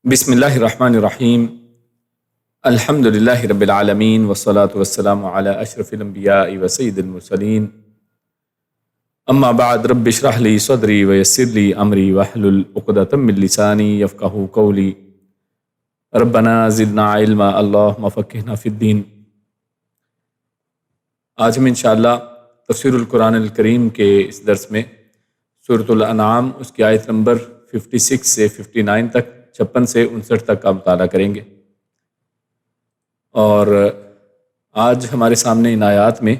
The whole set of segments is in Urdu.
بسم اللہ الرحمن الرحیم الحمد للہ رب العالمین والصلاة والسلام علی اشرف الانبیاء وسید المرسلین اما بعد رب اشرح لی صدری ویسر لی امری واحلل عقدۃ من لسانی یفقہوا قولی ربنا زدنا علما اللہم فقہنا فی الدین۔ آج ہم انشاءاللہ تفسیر القرآن الکریم کے اس درس میں سورۃ الانعام اس کی آیت نمبر 56 سے 59 تک 56 سے 59 تک کا مطالعہ کریں گے، اور آج ہمارے سامنے ان آیات میں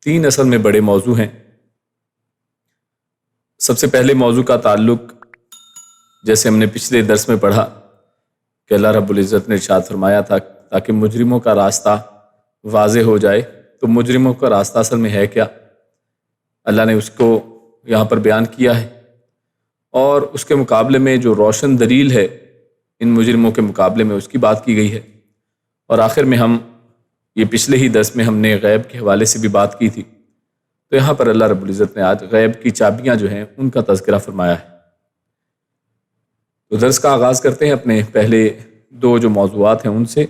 3 اصل میں بڑے موضوع ہیں۔ سب سے پہلے موضوع کا تعلق، جیسے ہم نے پچھلے درس میں پڑھا کہ اللہ رب العزت نے ارشاد فرمایا تھا تاکہ مجرموں کا راستہ واضح ہو جائے، تو مجرموں کا راستہ اصل میں ہے کیا؟ اللہ نے اس کو یہاں پر بیان کیا ہے، اور اس کے مقابلے میں جو روشن دلیل ہے ان مجرموں کے مقابلے میں اس کی بات کی گئی ہے، اور آخر میں یہ پچھلے ہی درس میں ہم نے غیب کے حوالے سے بھی بات کی تھی، تو یہاں پر اللہ رب العزت نے آج غیب کی چابیاں جو ہیں ان کا تذکرہ فرمایا ہے۔ تو درس کا آغاز کرتے ہیں اپنے پہلے 2 جو موضوعات ہیں ان سے۔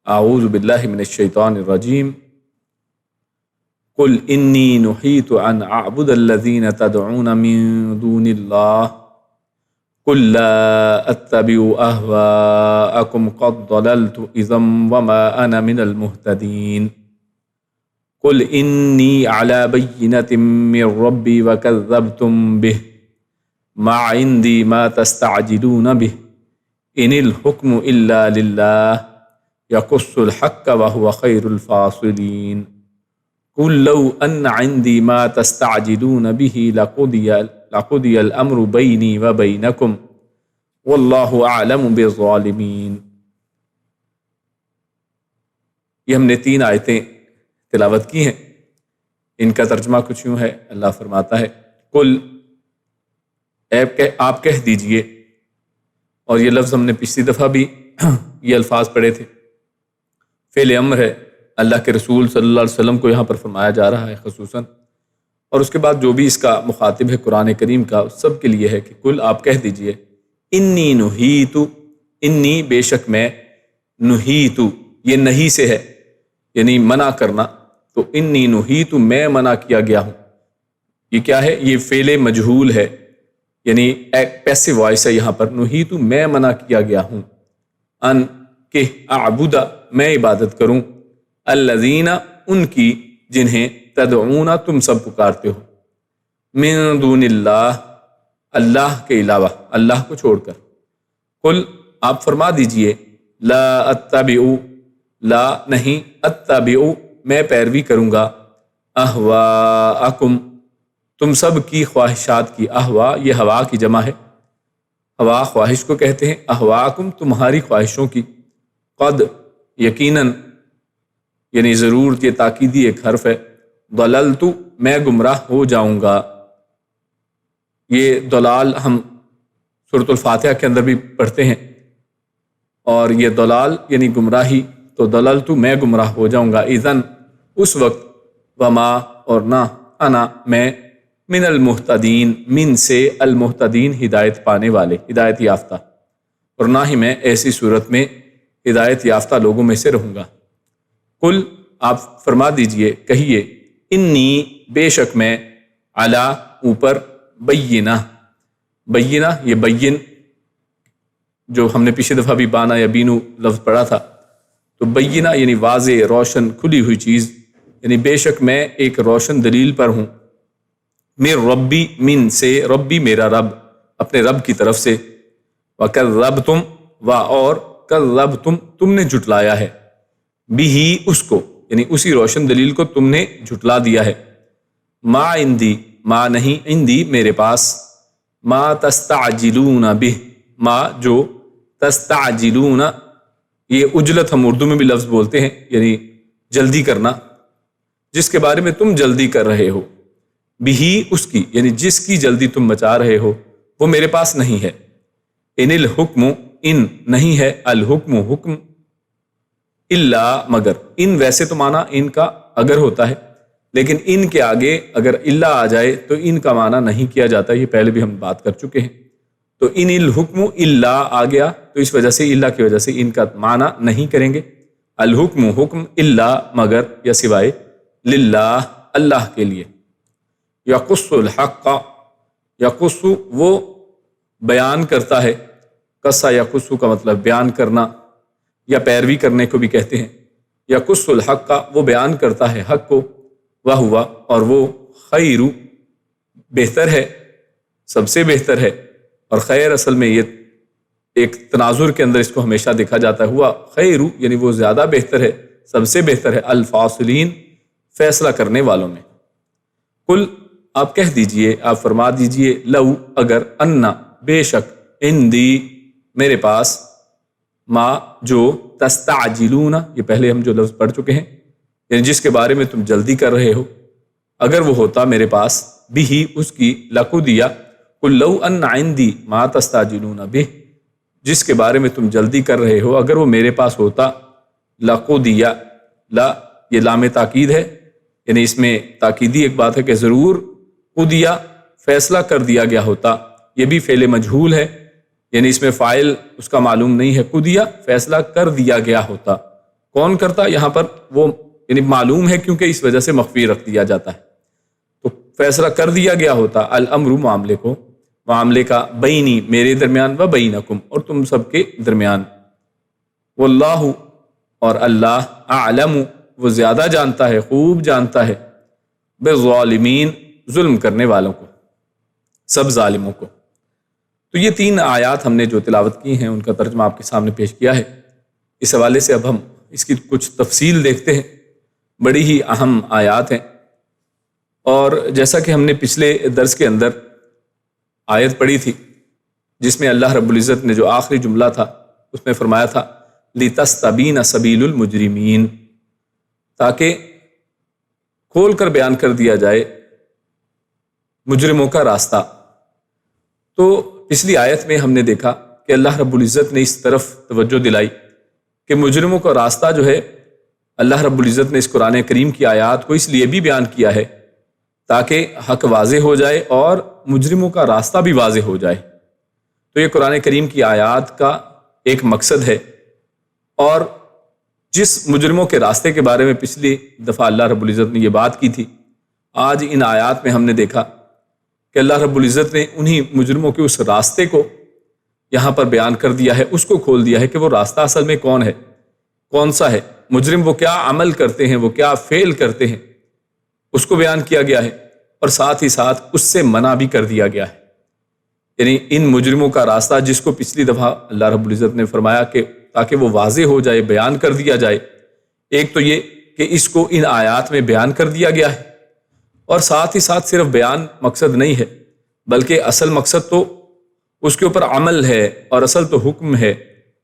اعوذ باللہ من الشیطان الرجیم، قل انی نہیت ان اعبد الذین تدعون من دون اللہ قل لا اتبع اہواءکم قد ضللت اذا وما انا من المہتدین قل انی علی بینۃ من ربی وکذبتم بہ ما عندی ما تستعجلون بہ ان الحکم الا للہ یقص الحق وهو خیر الفاصلین قل لو ان عندي ما تستعجلون به لقضي الامر بيني وبينكم والله اعلم بالظالمين۔ یہ ہم نے 3 آیتیں تلاوت کی ہیں، ان کا ترجمہ کچھ یوں ہے۔ اللہ فرماتا ہے قل، آپ کہہ دیجئے، اور یہ لفظ ہم نے پچھلی دفعہ بھی یہ الفاظ پڑھے تھے، فعل امر ہے، اللہ کے رسول صلی اللہ علیہ وسلم کو یہاں پر فرمایا جا رہا ہے خصوصاً، اور اس کے بعد جو بھی اس کا مخاطب ہے قرآن کریم کا، سب کے لیے ہے کہ کل آپ کہہ دیجئے انی نہیتو، انی بے شک میں، نہیتو یہ نہیں سے ہے یعنی منع کرنا، تو انی نہیتو میں منع کیا گیا ہوں۔ یہ کیا ہے؟ یہ فعل مجہول ہے، یعنی ایک پیسو وائس ہے یہاں پر، نہیتو میں منع کیا گیا ہوں، ان کہ اعبد میں عبادت کروں، الذین ان کی جنہیں تدعون تم سب پکارتے ہو، من دون اللہ اللہ کے علاوہ، اللہ کو چھوڑ کر۔ قل آپ فرما دیجئے، لا اتبع لا نہیں، اتبع میں پیروی کروں گا، اہواءکم تم سب کی خواہشات کی۔ اہوا یہ ہوا کی جمع ہے، ہوا خواہش کو کہتے ہیں، اہواءکم تمہاری خواہشوں کی، قد یقیناً یعنی ضرور، یہ تاکیدی ایک حرف ہے، ضللت میں گمراہ ہو جاؤں گا۔ یہ ضلال ہم سورۃ الفاتحہ کے اندر بھی پڑھتے ہیں، اور یہ ضلال یعنی گمراہی، تو ضللت میں گمراہ ہو جاؤں گا، اذن اس وقت، وما اور نہ، انا میں، من المہتدین من سے، المہتدین ہدایت پانے والے، ہدایت یافتہ، اور نہ ہی میں ایسی صورت میں ہدایت یافتہ لوگوں میں سے رہوں گا۔ قل آپ فرما دیجئے، کہیے، انی بے شک میں، علی اوپر، بینہ بینہ یہ بین جو ہم نے پچھلی دفعہ بھی بانا یا بینو لفظ پڑھا تھا، تو بینہ یعنی واضح، روشن، کھلی ہوئی چیز، یعنی بے شک میں ایک روشن دلیل پر ہوں، من ربی من سے، ربی میرا رب، اپنے رب کی طرف سے، وکذبتم اور کذبتم تم نے جھٹلایا ہے، بھی اس کو یعنی اسی روشن دلیل کو تم نے جھٹلا دیا ہے، ما عندی ما نہیں، عندی میرے پاس، ما تستعجلون بہ ما جو، تستعجلون یہ عجلت ہم اردو میں بھی لفظ بولتے ہیں، یعنی جلدی کرنا، جس کے بارے میں تم جلدی کر رہے ہو، بھی اس کی یعنی جس کی جلدی تم مچا رہے ہو وہ میرے پاس نہیں ہے، ان الحکم ان نہیں ہے، الحکم حکم، الا مگر، ان ویسے تو معنی ان کا اگر ہوتا ہے، لیکن ان کے آگے اگر الا آ جائے تو ان کا معنی نہیں کیا جاتا، یہ پہلے بھی ہم بات کر چکے ہیں۔ تو ان الحکم الا آ گیا، تو اس وجہ سے اللہ کی وجہ سے ان کا معنی نہیں کریں گے۔ الحکم حکم الا مگر یا سوائے، للہ اللہ کے لیے۔ یقص الحق، یقص وہ بیان کرتا ہے، قصہ یقص کا مطلب بیان کرنا یا پیروی کرنے کو بھی کہتے ہیں۔ یقص الحق کا وہ بیان کرتا ہے حق کو، وہوا اور وہ خیر بہتر ہے، سب سے بہتر ہے۔ اور خیر اصل میں یہ ایک تناظر کے اندر اس کو ہمیشہ دیکھا جاتا ہے، ہوا خیر یعنی وہ زیادہ بہتر ہے، سب سے بہتر ہے، الفاصلین فیصلہ کرنے والوں میں۔ قل آپ کہہ دیجئے، آپ فرما دیجئے، لو اگر، انا بے شک، عندی میرے پاس، ما جو، تستعجلون یہ پہلے ہم جو لفظ پڑھ چکے ہیں، یعنی جس کے بارے میں تم جلدی کر رہے ہو، اگر وہ ہوتا میرے پاس، بھی اس کی، لقضیا، قل لو ان عندی ما تستعجلون بہ جس کے بارے میں تم جلدی کر رہے ہو، اگر وہ میرے پاس ہوتا، لقضیا، لا یہ لام تاکید ہے، یعنی اس میں تاکیدی ایک بات ہے کہ ضرور قضیا فیصلہ کر دیا گیا ہوتا، یہ بھی فعل مجہول ہے، یعنی اس میں فاعل اس کا معلوم نہیں ہے، قضیا فیصلہ کر دیا گیا ہوتا، کون کرتا یہاں پر وہ یعنی معلوم ہے کیونکہ اس وجہ سے مخفی رکھ دیا جاتا ہے، تو فیصلہ کر دیا گیا ہوتا، الامر معاملے کو، معاملے کا، بینی میرے درمیان، و بینکم اور تم سب کے درمیان، واللہ اور اللہ، اعلم وہ زیادہ جانتا ہے، خوب جانتا ہے، بالظالمین ظلم کرنے والوں کو، سب ظالموں کو۔ تو یہ 3 آیات ہم نے جو تلاوت کی ہیں ان کا ترجمہ آپ کے سامنے پیش کیا ہے۔ اس حوالے سے اب ہم اس کی کچھ تفصیل دیکھتے ہیں، بڑی ہی اہم آیات ہیں، اور جیسا کہ ہم نے پچھلے درس کے اندر آیت پڑھی تھی جس میں اللہ رب العزت نے جو آخری جملہ تھا اس میں فرمایا تھا لِتَسْتَبِينَ سَبِيلُ الْمُجْرِمِينَ، تاکہ کھول کر بیان کر دیا جائے مجرموں کا راستہ۔ تو پچھلی آیت میں ہم نے دیکھا کہ اللہ رب العزت نے اس طرف توجہ دلائی کہ مجرموں کا راستہ جو ہے، اللہ رب العزت نے اس قرآن کریم کی آیات کو اس لیے بھی بیان کیا ہے تاکہ حق واضح ہو جائے اور مجرموں کا راستہ بھی واضح ہو جائے۔ تو یہ قرآن کریم کی آیات کا ایک مقصد ہے، اور جس مجرموں کے راستے کے بارے میں پچھلی دفعہ اللہ رب العزت نے یہ بات کی تھی، آج ان آیات میں ہم نے دیکھا کہ اللہ رب العزت نے انہی مجرموں کے اس راستے کو یہاں پر بیان کر دیا ہے، اس کو کھول دیا ہے کہ وہ راستہ اصل میں کون ہے، کون سا ہے، مجرم وہ کیا عمل کرتے ہیں، وہ کیا فعل کرتے ہیں، اس کو بیان کیا گیا ہے، اور ساتھ ہی ساتھ اس سے منع بھی کر دیا گیا ہے۔ یعنی ان مجرموں کا راستہ جس کو پچھلی دفعہ اللہ رب العزت نے فرمایا کہ تاکہ وہ واضح ہو جائے، بیان کر دیا جائے، ایک تو یہ کہ اس کو ان آیات میں بیان کر دیا گیا ہے، اور ساتھ ہی ساتھ صرف بیان مقصد نہیں ہے بلکہ اصل مقصد تو اس کے اوپر عمل ہے، اور اصل تو حکم ہے۔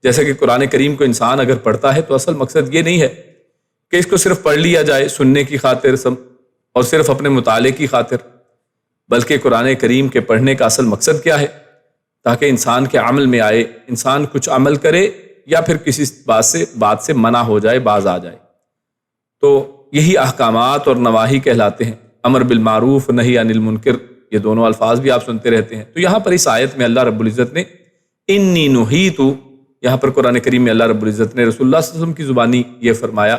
جیسا کہ قرآن کریم کو انسان اگر پڑھتا ہے تو اصل مقصد یہ نہیں ہے کہ اس کو صرف پڑھ لیا جائے سننے کی خاطر اور صرف اپنے مطالعے کی خاطر، بلکہ قرآن کریم کے پڑھنے کا اصل مقصد کیا ہے، تاکہ انسان کے عمل میں آئے، انسان کچھ عمل کرے یا پھر کسی بات سے منع ہو جائے، باز آ جائے۔ تو یہی احکامات اور نواہی کہلاتے ہیں، امر بالمعروف نہی عن المنکر، یہ دونوں الفاظ بھی آپ سنتے رہتے ہیں۔ تو یہاں پر اس آیت میں اللہ رب العزت نے انی نہیت، یہاں پر قرآن کریم میں اللہ رب العزت نے رسول اللہ صلی اللہ علیہ وسلم کی زبانی یہ فرمایا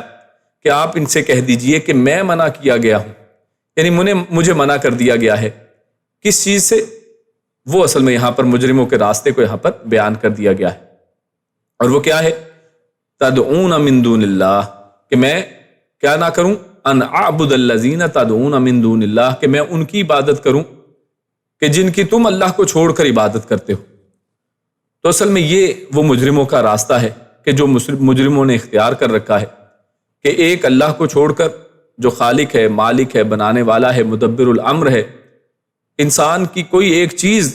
کہ آپ ان سے کہہ دیجئے کہ میں منع کیا گیا ہوں، یعنی مجھے منع کر دیا گیا ہے کس چیز سے، وہ اصل میں یہاں پر مجرموں کے راستے کو یہاں پر بیان کر دیا گیا ہے، اور وہ کیا ہے، تدعون من دون اللہ، کہ میں کیا نہ کروں، ان اعبد الذین تدعون من دون اللہ، کہ میں ان کی عبادت کروں کہ جن کی تم اللہ کو چھوڑ کر عبادت کرتے ہو۔ تو اصل میں یہ وہ مجرموں کا راستہ ہے کہ جو مجرموں نے اختیار کر رکھا ہے کہ ایک اللہ کو چھوڑ کر جو خالق ہے، مالک ہے، بنانے والا ہے، مدبر الامر ہے، انسان کی کوئی ایک چیز،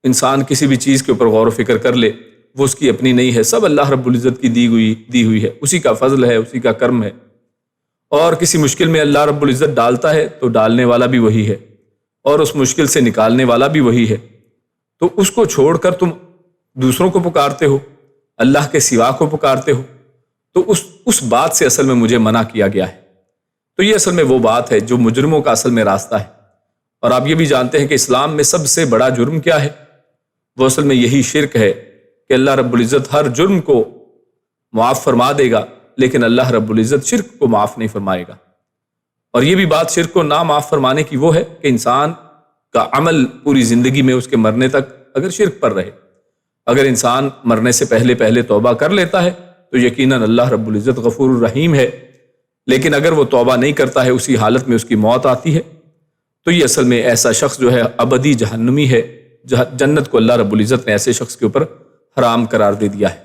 انسان کسی بھی چیز کے اوپر غور و فکر کر لے، وہ اس کی اپنی نہیں ہے، سب اللہ رب العزت کی دی ہوئی ہے، اسی کا فضل ہے، اسی کا کرم ہے، اور کسی مشکل میں اللہ رب العزت ڈالتا ہے تو ڈالنے والا بھی وہی ہے، اور اس مشکل سے نکالنے والا بھی وہی ہے۔ تو اس کو چھوڑ کر تم دوسروں کو پکارتے ہو، اللہ کے سوا کو پکارتے ہو، تو اس بات سے اصل میں مجھے منع کیا گیا ہے۔ تو یہ اصل میں وہ بات ہے جو مجرموں کا اصل میں راستہ ہے۔ اور آپ یہ بھی جانتے ہیں کہ اسلام میں سب سے بڑا جرم کیا ہے، وہ اصل میں یہی شرک ہے کہ اللہ رب العزت ہر جرم کو معاف فرما دے گا، لیکن اللہ رب العزت شرک کو معاف نہیں فرمائے گا۔ اور یہ بھی بات شرک کو نہ معاف فرمانے کی وہ ہے کہ انسان کا عمل پوری زندگی میں اس کے مرنے تک اگر شرک پر رہے، اگر انسان مرنے سے پہلے توبہ کر لیتا ہے تو یقیناً اللہ رب العزت غفور الرحیم ہے، لیکن اگر وہ توبہ نہیں کرتا ہے، اسی حالت میں اس کی موت آتی ہے، تو یہ اصل میں ایسا شخص جو ہے ابدی جہنمی ہے۔ جنت کو اللہ رب العزت نے ایسے شخص کے اوپر حرام قرار دے دیا ہے۔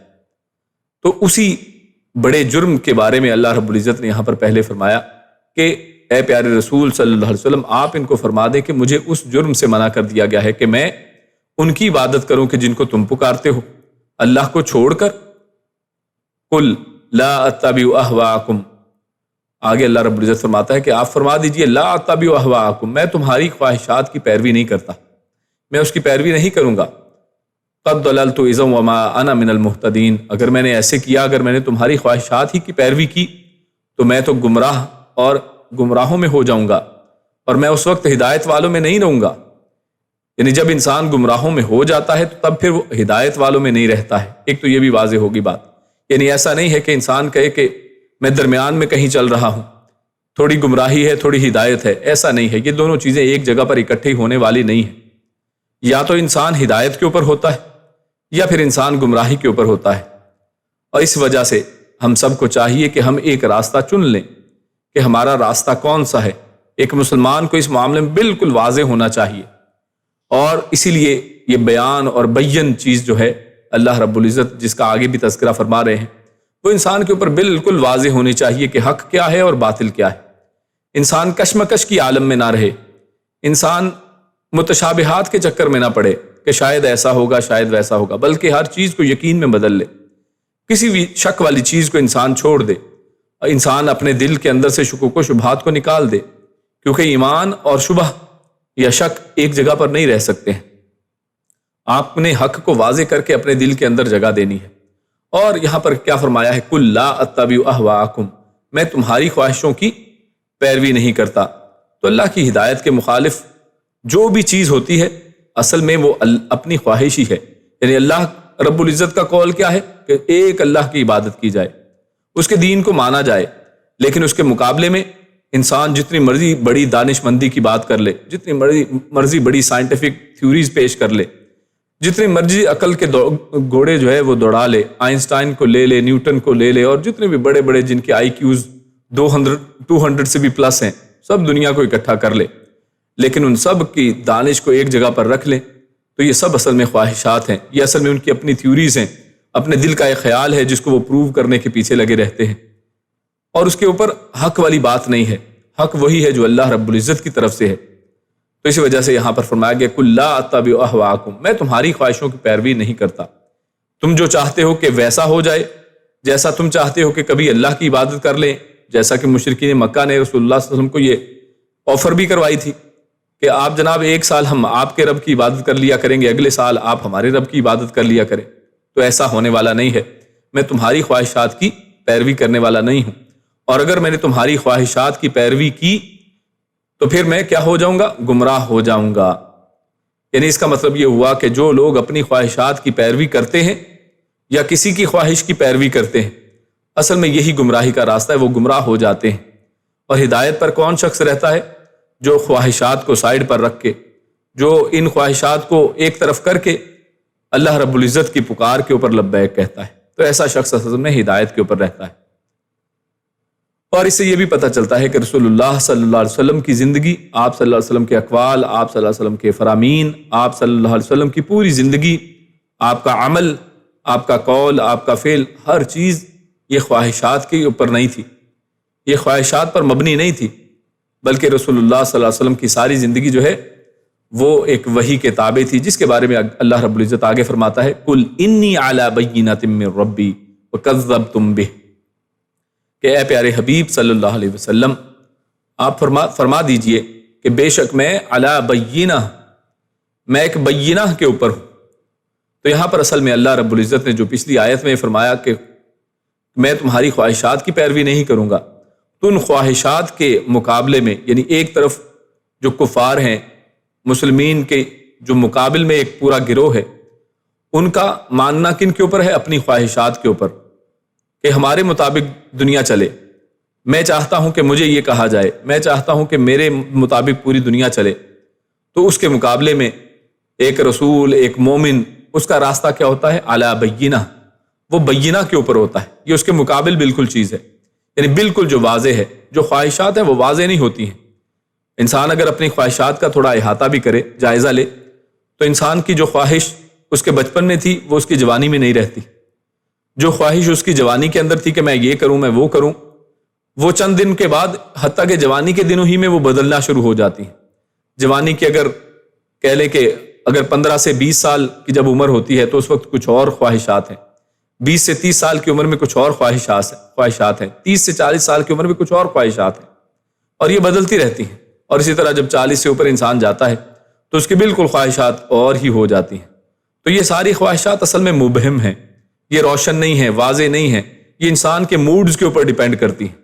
تو اسی بڑے جرم کے بارے میں اللہ رب العزت نے یہاں پر پہلے فرمایا کہ اے پیارے رسول صلی اللہ علیہ وسلم، آپ ان کو فرما دیں کہ مجھے اس جرم سے منع کر دیا گیا ہے کہ میں ان کی عبادت کروں کہ جن کو تم پکارتے ہو اللہ کو چھوڑ کر۔ قل لا اتبع اہواءکم، آگے اللہ رب العزت فرماتا ہے کہ آپ فرما دیجئے لا اتبع اہواءکم، میں تمہاری خواہشات کی پیروی نہیں کرتا، میں اس کی پیروی نہیں کروں گا۔ قد ضللت اذا وما انا من المہتدین، اگر میں نے ایسے کیا، اگر میں نے تمہاری خواہشات ہی کی پیروی کی تو میں تو گمراہ اور گمراہوں میں ہو جاؤں گا، اور میں اس وقت ہدایت والوں میں نہیں رہوں گا۔ یعنی جب انسان گمراہوں میں ہو جاتا ہے تو تب پھر وہ ہدایت والوں میں نہیں رہتا ہے۔ ایک تو یہ بھی واضح ہوگی بات، یعنی ایسا نہیں ہے کہ انسان کہے کہ میں درمیان میں کہیں چل رہا ہوں، تھوڑی گمراہی ہے تھوڑی ہدایت ہے، ایسا نہیں ہے۔ یہ دونوں چیزیں ایک جگہ پر اکٹھی ہونے والی نہیں ہیں۔ یا تو انسان ہدایت کے اوپر ہوتا ہے یا پھر انسان گمراہی کے اوپر ہوتا ہے، اور اس وجہ سے ہم سب کو چاہیے کہ ہم ایک راستہ چن لیں کہ ہمارا راستہ کون سا ہے۔ ایک مسلمان کو اس معاملے میں بالکل واضح ہونا چاہیے، اور اسی لیے یہ بیان اور بین چیز جو ہے اللہ رب العزت جس کا آگے بھی تذکرہ فرما رہے ہیں، وہ انسان کے اوپر بالکل واضح ہونی چاہیے کہ حق کیا ہے اور باطل کیا ہے۔ انسان کشمکش کی عالم میں نہ رہے، انسان متشابہات کے چکر میں نہ پڑے کہ شاید ایسا ہوگا شاید ویسا ہوگا، بلکہ ہر چیز کو یقین میں بدل لے، کسی بھی شک والی چیز کو انسان چھوڑ دے، انسان اپنے دل کے اندر سے شکوک و شبہات کو نکال دے، کیونکہ ایمان اور شبہ یا شک ایک جگہ پر نہیں رہ سکتے ہیں۔ آپ نے حق کو واضح کر کے اپنے دل کے اندر جگہ دینی ہے۔ اور یہاں پر کیا فرمایا ہے؟ قل لا اتبع اہواءکم، میں تمہاری خواہشوں کی پیروی نہیں کرتا۔ تو اللہ کی ہدایت کے مخالف جو بھی چیز ہوتی ہے اصل میں وہ اپنی خواہش ہی ہے۔ یعنی اللہ رب العزت کا قول کیا ہے کہ ایک اللہ کی عبادت کی جائے، اس کے دین کو مانا جائے، لیکن اس کے مقابلے میں انسان جتنی مرضی بڑی دانش مندی کی بات کر لے، جتنی مرضی بڑی سائنٹیفک تھیوریز پیش کر لے، جتنی مرضی عقل کے گھوڑے جو ہے وہ دوڑا لے، آئنسٹائن کو لے لے، نیوٹن کو لے لے، اور جتنے بھی بڑے بڑے جن کے آئی کیوز 200 سے بھی پلس ہیں، سب دنیا کو اکٹھا کر لے، لیکن ان سب کی دانش کو ایک جگہ پر رکھ لیں تو یہ سب اصل میں خواہشات ہیں، یہ اصل میں ان کی اپنی تھیوریز ہیں، اپنے دل کا ایک خیال ہے جس کو وہ پروو کرنے کے پیچھے لگے رہتے ہیں، اور اس کے اوپر حق والی بات نہیں ہے۔ حق وہی ہے جو اللہ رب العزت کی طرف سے ہے۔ تو اسی وجہ سے یہاں پر فرمایا گیا قل لا اتبع اہواءکم، میں تمہاری خواہشوں کی پیروی نہیں کرتا۔ تم جو چاہتے ہو کہ ویسا ہو جائے، جیسا تم چاہتے ہو کہ کبھی اللہ کی عبادت کر لیں، جیسا کہ مشرکین مکہ نے رسول اللہ صلی اللہ علیہ وسلم کو یہ آفر بھی کروائی تھی کہ آپ جناب ایک سال ہم آپ کے رب کی عبادت کر لیا کریں گے، اگلے سال آپ ہمارے رب کی عبادت کر لیا کریں، تو ایسا ہونے والا نہیں ہے۔ میں تمہاری خواہشات کی پیروی کرنے والا نہیں ہوں، اور اگر میں نے تمہاری خواہشات کی پیروی کی تو پھر میں کیا ہو جاؤں گا؟ گمراہ ہو جاؤں گا۔ یعنی اس کا مطلب یہ ہوا کہ جو لوگ اپنی خواہشات کی پیروی کرتے ہیں یا کسی کی خواہش کی پیروی کرتے ہیں، اصل میں یہی گمراہی کا راستہ ہے، وہ گمراہ ہو جاتے ہیں۔ اور ہدایت پر کون شخص رہتا ہے؟ جو خواہشات کو سائیڈ پر رکھ کے، جو ان خواہشات کو ایک طرف کر کے اللہ رب العزت کی پکار کے اوپر لبیک کہتا ہے، تو ایسا شخص اصل میں ہدایت کے اوپر رہتا ہے۔ اور اس سے یہ بھی پتہ چلتا ہے کہ رسول اللہ صلی اللہ علیہ وسلم کی زندگی، آپ صلی اللہ علیہ وسلم کے اقوال، آپ صلی اللہ علیہ وسلم کے فرامین، آپ صلی اللہ علیہ وسلم کی پوری زندگی، آپ کا عمل، آپ کا قول، آپ کا فعل، ہر چیز یہ خواہشات کے اوپر نہیں تھی، یہ خواہشات پر مبنی نہیں تھی، بلکہ رسول اللہ صلی اللہ علیہ وسلم کی ساری زندگی جو ہے وہ ایک وحی کے تابع تھی، جس کے بارے میں اللہ رب العزت آگے فرماتا ہے قل انی علی بینۃ من ربی وکذبتم بہ، کہ اے پیارے حبیب صلی اللہ علیہ وسلم آپ فرما دیجئے کہ بے شک میں علی بینہ، میں ایک بینہ کے اوپر ہوں۔ تو یہاں پر اصل میں اللہ رب العزت نے جو پچھلی آیت میں فرمایا کہ میں تمہاری خواہشات کی پیروی نہیں کروں گا، تو ان خواہشات کے مقابلے میں، یعنی ایک طرف جو کفار ہیں، مسلمین کے جو مقابل میں ایک پورا گروہ ہے، ان کا ماننا کن کے اوپر ہے؟ اپنی خواہشات کے اوپر، کہ ہمارے مطابق دنیا چلے، میں چاہتا ہوں کہ مجھے یہ کہا جائے، میں چاہتا ہوں کہ میرے مطابق پوری دنیا چلے۔ تو اس کے مقابلے میں ایک رسول، ایک مومن، اس کا راستہ کیا ہوتا ہے؟ علی بینہ، وہ بینہ کے اوپر ہوتا ہے۔ یہ اس کے مقابل بالکل چیز ہے، یعنی بالکل جو واضح ہے۔ جو خواہشات ہیں وہ واضح نہیں ہوتی ہیں۔ انسان اگر اپنی خواہشات کا تھوڑا احاطہ بھی کرے، جائزہ لے، تو انسان کی جو خواہش اس کے بچپن میں تھی وہ اس کی جوانی میں نہیں رہتی۔ جو خواہش اس کی جوانی کے اندر تھی کہ میں یہ کروں، میں وہ کروں، وہ چند دن کے بعد، حتیٰ کہ جوانی کے دنوں ہی میں وہ بدلنا شروع ہو جاتی ہیں۔ جوانی کی اگر کہہ لیں کہ اگر 15 سے 20 سال کی جب عمر ہوتی ہے تو اس وقت کچھ اور خواہشات ہیں، 20 سے 30 سال کی عمر میں کچھ اور خواہشات ہیں، 30 سے 40 سال کی عمر میں کچھ اور خواہشات ہیں، اور یہ بدلتی رہتی ہیں۔ اور اسی طرح جب 40 سے اوپر انسان جاتا ہے تو اس کی بالکل خواہشات اور ہی ہو جاتی ہیں۔ تو یہ ساری خواہشات اصل میں مبہم ہیں، یہ روشن نہیں ہیں، واضح نہیں ہیں، یہ انسان کے موڈز کے اوپر ڈیپینڈ کرتی ہیں،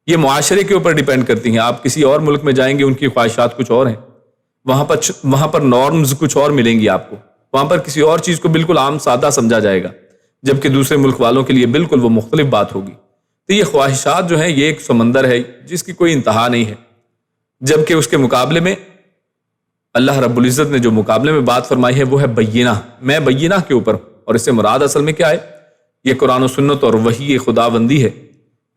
یہ معاشرے کے اوپر ڈیپینڈ کرتی ہیں۔ آپ کسی اور ملک میں جائیں گے، ان کی خواہشات کچھ اور ہیں، وہاں پر نارمز کچھ اور ملیں گی آپ کو، وہاں پر کسی اور چیز کو بالکل عام سادہ سمجھا جائے گا، جبکہ دوسرے ملک والوں کے لیے بالکل وہ مختلف بات ہوگی۔ تو یہ خواہشات جو ہیں یہ ایک سمندر ہے جس کی کوئی انتہا نہیں ہے، جبکہ اس کے مقابلے میں اللہ رب العزت نے جو مقابلے میں بات فرمائی ہے وہ ہے بینہ، میں بینہ کے اوپر ہوں۔ اور اس سے مراد اصل میں کیا ہے؟ یہ قرآن و سنت اور وحی خداوندی ہے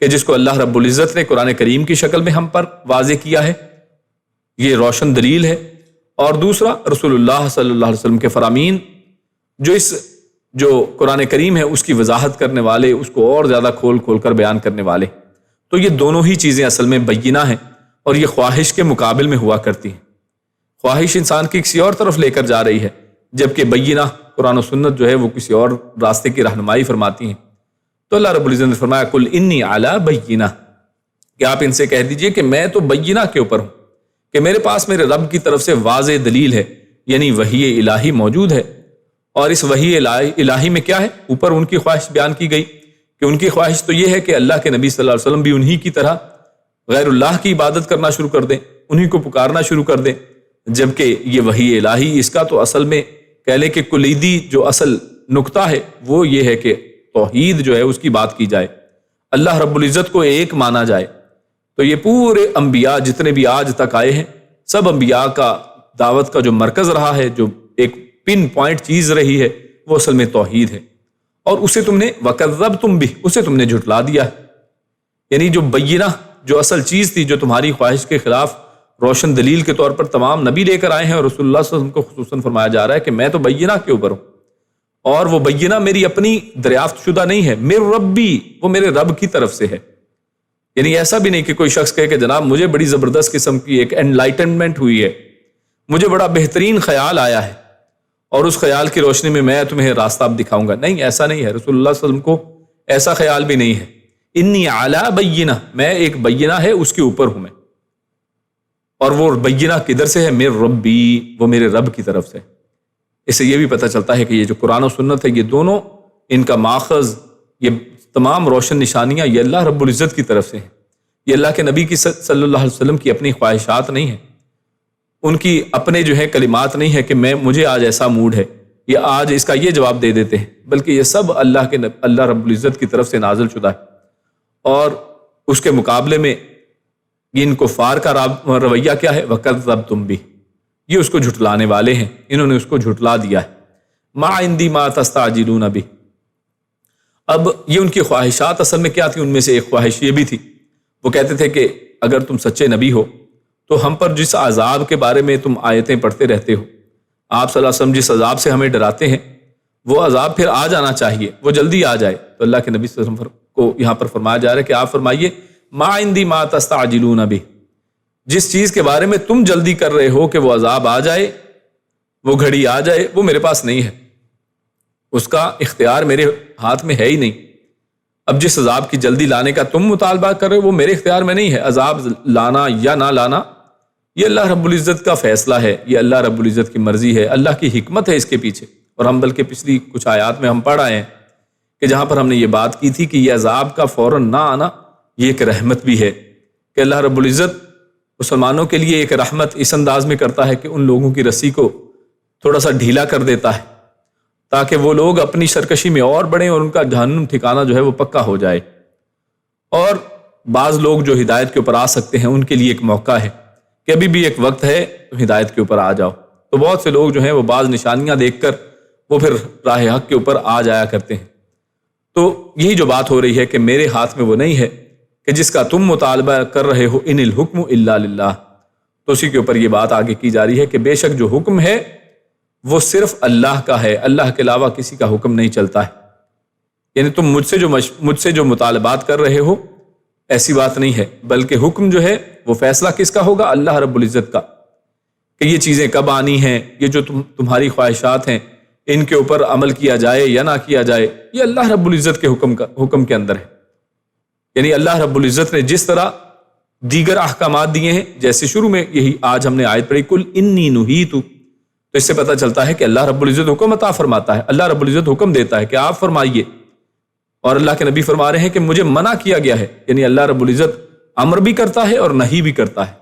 کہ جس کو اللہ رب العزت نے قرآن کریم کی شکل میں ہم پر واضح کیا ہے، یہ روشن دلیل ہے۔ اور دوسرا رسول اللہ صلی اللہ علیہ وسلم کے فرامین جو قرآن کریم ہے اس کی وضاحت کرنے والے، اس کو اور زیادہ کھول کھول کر بیان کرنے والے۔ تو یہ دونوں ہی چیزیں اصل میں بینہ ہیں، اور یہ خواہش کے مقابل میں ہوا کرتی ہیں۔ خواہش انسان کی کسی اور طرف لے کر جا رہی ہے، جبکہ بینہ قرآن و سنت جو ہے وہ کسی اور راستے کی رہنمائی فرماتی ہیں۔ تو اللہ رب العزت نے فرمایا قل انی علی بینہ، کہ آپ ان سے کہہ دیجئے کہ میں تو بینہ کے اوپر ہوں، کہ میرے پاس میرے رب کی طرف سے واضح دلیل ہے، یعنی وحی الہی موجود ہے۔ اور اس وحی الہی میں کیا ہے؟ اوپر ان کی خواہش بیان کی گئی کہ ان کی خواہش تو یہ ہے کہ اللہ کے نبی صلی اللہ علیہ وسلم بھی انہی کی طرح غیر اللہ کی عبادت کرنا شروع کر دیں، انہی کو پکارنا شروع کر دیں، جبکہ یہ وحی الہی اس کا تو اصل میں کہہ لیں کہ کلیدی جو اصل نقطہ ہے وہ یہ ہے کہ توحید جو ہے اس کی بات کی جائے، اللہ رب العزت کو ایک مانا جائے۔ تو یہ پورے انبیاء جتنے بھی آج تک آئے ہیں، سب انبیاء کا دعوت کا جو مرکز رہا ہے، جو ایک پن پوائنٹ چیز رہی ہے، وہ اصل میں توحید ہے۔ اور اسے تم نے وَكَذَّبْتُمْ بِهِ، اسے تم نے جھٹلا دیا ہے۔ یعنی جو بینہ، جو اصل چیز تھی، جو تمہاری خواہش کے خلاف روشن دلیل کے طور پر تمام نبی لے کر آئے ہیں، اور رسول اللہ صلی اللہ علیہ وسلم کو خصوصاً فرمایا جا رہا ہے کہ میں تو بینہ کے اوپر ہوں، اور وہ بینہ میری اپنی دریافت شدہ نہیں ہے، میرے ربی، وہ میرے رب کی طرف سے ہے۔ یعنی ایسا بھی نہیں کہ کوئی شخص کہے کہ جناب مجھے بڑی زبردست قسم کی ایک انلائٹنمنٹ ہوئی ہے، مجھے بڑا بہترین خیال آیا ہے، اور اس خیال کی روشنی میں تمہیں راستہ اب دکھاؤں گا۔ نہیں، ایسا نہیں ہے، رسول اللہ صلی اللہ علیہ وسلم کو ایسا خیال بھی نہیں ہے۔ انی علی بینہ، میں ایک بینہ ہے اس کے اوپر ہوں میں، اور وہ بینہ کدھر سے ہے؟ میرے ربی، وہ میرے رب کی طرف سے۔ اس سے یہ بھی پتہ چلتا ہے کہ یہ جو قرآن و سنت ہے، یہ دونوں، ان کا ماخذ، یہ تمام روشن نشانیاں یہ اللہ رب العزت کی طرف سے ہیں۔ یہ اللہ کے نبی کی صلی اللہ علیہ وسلم کی اپنی خواہشات نہیں ہیں، ان کی اپنے جو ہے کلمات نہیں ہے کہ مجھے آج ایسا موڈ ہے، یہ آج اس کا یہ جواب دے دیتے ہیں، بلکہ یہ سب اللہ رب العزت کی طرف سے نازل شدہ ہے۔ اور اس کے مقابلے میں ان کفار کا رویہ کیا ہے؟ وَكَذَّبْتُمْ بِهِ، یہ اس کو جھٹلانے والے ہیں، انہوں نے اس کو جھٹلا دیا ہے۔ مَا عِنْدِي مَا تَسْتَعْجِلُونَ بِهِ، اب یہ ان کی خواہشات اصل میں کیا تھی؟ ان میں سے ایک خواہش یہ بھی تھی، وہ کہتے تھے کہ اگر تم سچے نبی ہو تو ہم پر جس عذاب کے بارے میں تم آیتیں پڑھتے رہتے ہو، آپ صلی اللہ علیہ وسلم جس عذاب سے ہمیں ڈراتے ہیں، وہ عذاب پھر آ جانا چاہیے، وہ جلدی آ جائے۔ تو اللہ کے نبی صلی اللہ علیہ وسلم کو یہاں پر فرمایا جا رہا ہے کہ آپ فرمائیے ما عندی ما تستعجلون بہ، جس چیز کے بارے میں تم جلدی کر رہے ہو کہ وہ عذاب آ جائے، وہ گھڑی آ جائے، وہ میرے پاس نہیں ہے، اس کا اختیار میرے ہاتھ میں ہے ہی نہیں۔ اب جس عذاب کی جلدی لانے کا تم مطالبہ کر رہے ہو وہ میرے اختیار میں نہیں ہے، عذاب لانا یا نہ لانا یہ اللہ رب العزت کا فیصلہ ہے، یہ اللہ رب العزت کی مرضی ہے، اللہ کی حکمت ہے اس کے پیچھے۔ اور ہم بلکہ پچھلی کچھ آیات میں ہم پڑھ آئے ہیں کہ جہاں پر ہم نے یہ بات کی تھی کہ یہ عذاب کا فوراً نہ آنا یہ ایک رحمت بھی ہے، کہ اللہ رب العزت مسلمانوں کے لیے ایک رحمت اس انداز میں کرتا ہے کہ ان لوگوں کی رسی کو تھوڑا سا ڈھیلا کر دیتا ہے تاکہ وہ لوگ اپنی سرکشی میں اور بڑھیں اور ان کا جہنم ٹھکانہ جو ہے وہ پکا ہو جائے۔ اور بعض لوگ جو ہدایت کے اوپر آ سکتے ہیں ان کے لیے ایک موقع ہے کہ ابھی بھی ایک وقت ہے تو ہدایت کے اوپر آ جاؤ۔ تو بہت سے لوگ جو ہیں وہ بعض نشانیاں دیکھ کر وہ پھر راہ حق کے اوپر آ جایا کرتے ہیں۔ تو یہی جو بات ہو رہی ہے کہ میرے ہاتھ میں وہ نہیں ہے کہ جس کا تم مطالبہ کر رہے ہو، ان الحکم الا للہ۔ تو اسی کے اوپر یہ بات آگے کی جا رہی ہے کہ بے شک جو حکم ہے وہ صرف اللہ کا ہے، اللہ کے علاوہ کسی کا حکم نہیں چلتا ہے۔ یعنی تم مجھ سے جو مطالبات کر رہے ہو ایسی بات نہیں ہے، بلکہ حکم جو ہے وہ فیصلہ کس کا ہوگا؟ اللہ رب العزت کا، کہ یہ چیزیں کب آنی ہیں، یہ جو تمہاری خواہشات ہیں ان کے اوپر عمل کیا جائے یا نہ کیا جائے، یہ اللہ رب العزت کے حکم کے اندر ہے۔ یعنی اللہ رب العزت نے جس طرح دیگر احکامات دیے ہیں، جیسے شروع میں یہی آج ہم نے آیت پڑھی کل انی نہیت، تو اس سے پتہ چلتا ہے کہ اللہ رب العزت حکم عطا فرماتا ہے، اللہ رب العزت حکم دیتا ہے کہ آپ فرمائیے، اور اللہ کے نبی فرما رہے ہیں کہ مجھے منع کیا گیا ہے۔ یعنی اللہ رب العزت امر بھی کرتا ہے اور نہی بھی کرتا ہے،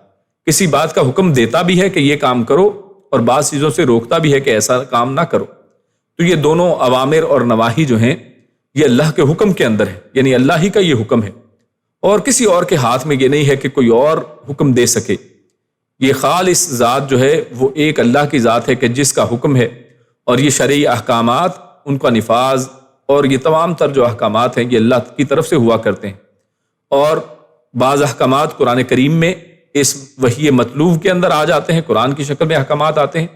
کسی بات کا حکم دیتا بھی ہے کہ یہ کام کرو اور بعض چیزوں سے روکتا بھی ہے کہ ایسا کام نہ کرو۔ تو یہ دونوں اوامر اور نواہی جو ہیں یہ اللہ کے حکم کے اندر ہے، یعنی اللہ ہی کا یہ حکم ہے، اور کسی اور کے ہاتھ میں یہ نہیں ہے کہ کوئی اور حکم دے سکے۔ یہ خالص ذات جو ہے وہ ایک اللہ کی ذات ہے کہ جس کا حکم ہے، اور یہ شرعی احکامات ان کا نفاذ اور یہ تمام تر جو احکامات ہیں یہ اللہ کی طرف سے ہوا کرتے ہیں۔ اور بعض احکامات قرآن کریم میں اس وحی مطلوب کے اندر آ جاتے ہیں، قرآن کی شکل میں احکامات آتے ہیں،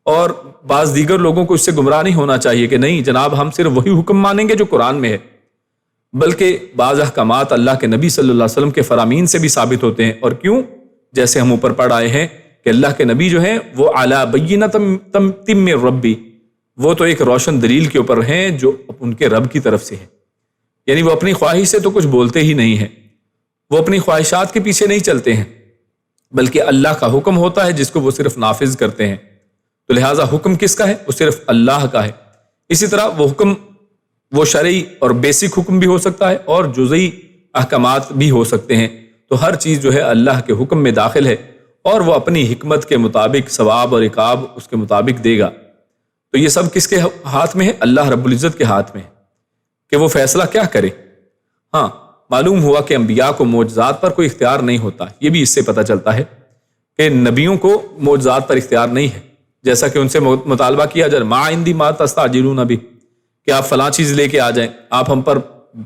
اور بعض دیگر لوگوں کو اس سے گمراہ نہیں ہونا چاہیے کہ نہیں جناب ہم صرف وہی حکم مانیں گے جو قرآن میں ہے، بلکہ بعض احکامات اللہ کے نبی صلی اللہ علیہ وسلم کے فرامین سے بھی ثابت ہوتے ہیں۔ اور کیوں؟ جیسے ہم اوپر پڑھ آئے ہیں کہ اللہ کے نبی جو ہیں وہ اعلی بینۃ من ربی، وہ تو ایک روشن دلیل کے اوپر ہیں جو ان کے رب کی طرف سے ہے۔ یعنی وہ اپنی خواہش سے تو کچھ بولتے ہی نہیں ہیں، وہ اپنی خواہشات کے پیچھے نہیں چلتے ہیں، بلکہ اللہ کا حکم ہوتا ہے جس کو وہ صرف نافذ کرتے ہیں۔ تو لہٰذا حکم کس کا ہے؟ وہ صرف اللہ کا ہے۔ اسی طرح وہ حکم وہ شرعی اور بیسک حکم بھی ہو سکتا ہے اور جزئی احکامات بھی ہو سکتے ہیں۔ تو ہر چیز جو ہے اللہ کے حکم میں داخل ہے، اور وہ اپنی حکمت کے مطابق ثواب اور عقاب اس کے مطابق دے گا۔ تو یہ سب کس کے ہاتھ میں ہے؟ اللہ رب العزت کے ہاتھ میں ہے کہ وہ فیصلہ کیا کرے۔ ہاں، معلوم ہوا کہ انبیاء کو معجزات پر کوئی اختیار نہیں ہوتا، یہ بھی اس سے پتہ چلتا ہے کہ نبیوں کو معجزات پر اختیار نہیں ہے، جیسا کہ ان سے مطالبہ کیا جائے ما عندی ما تستعجلون بہ، کہ آپ فلاں چیز لے کے آ جائیں، آپ ہم پر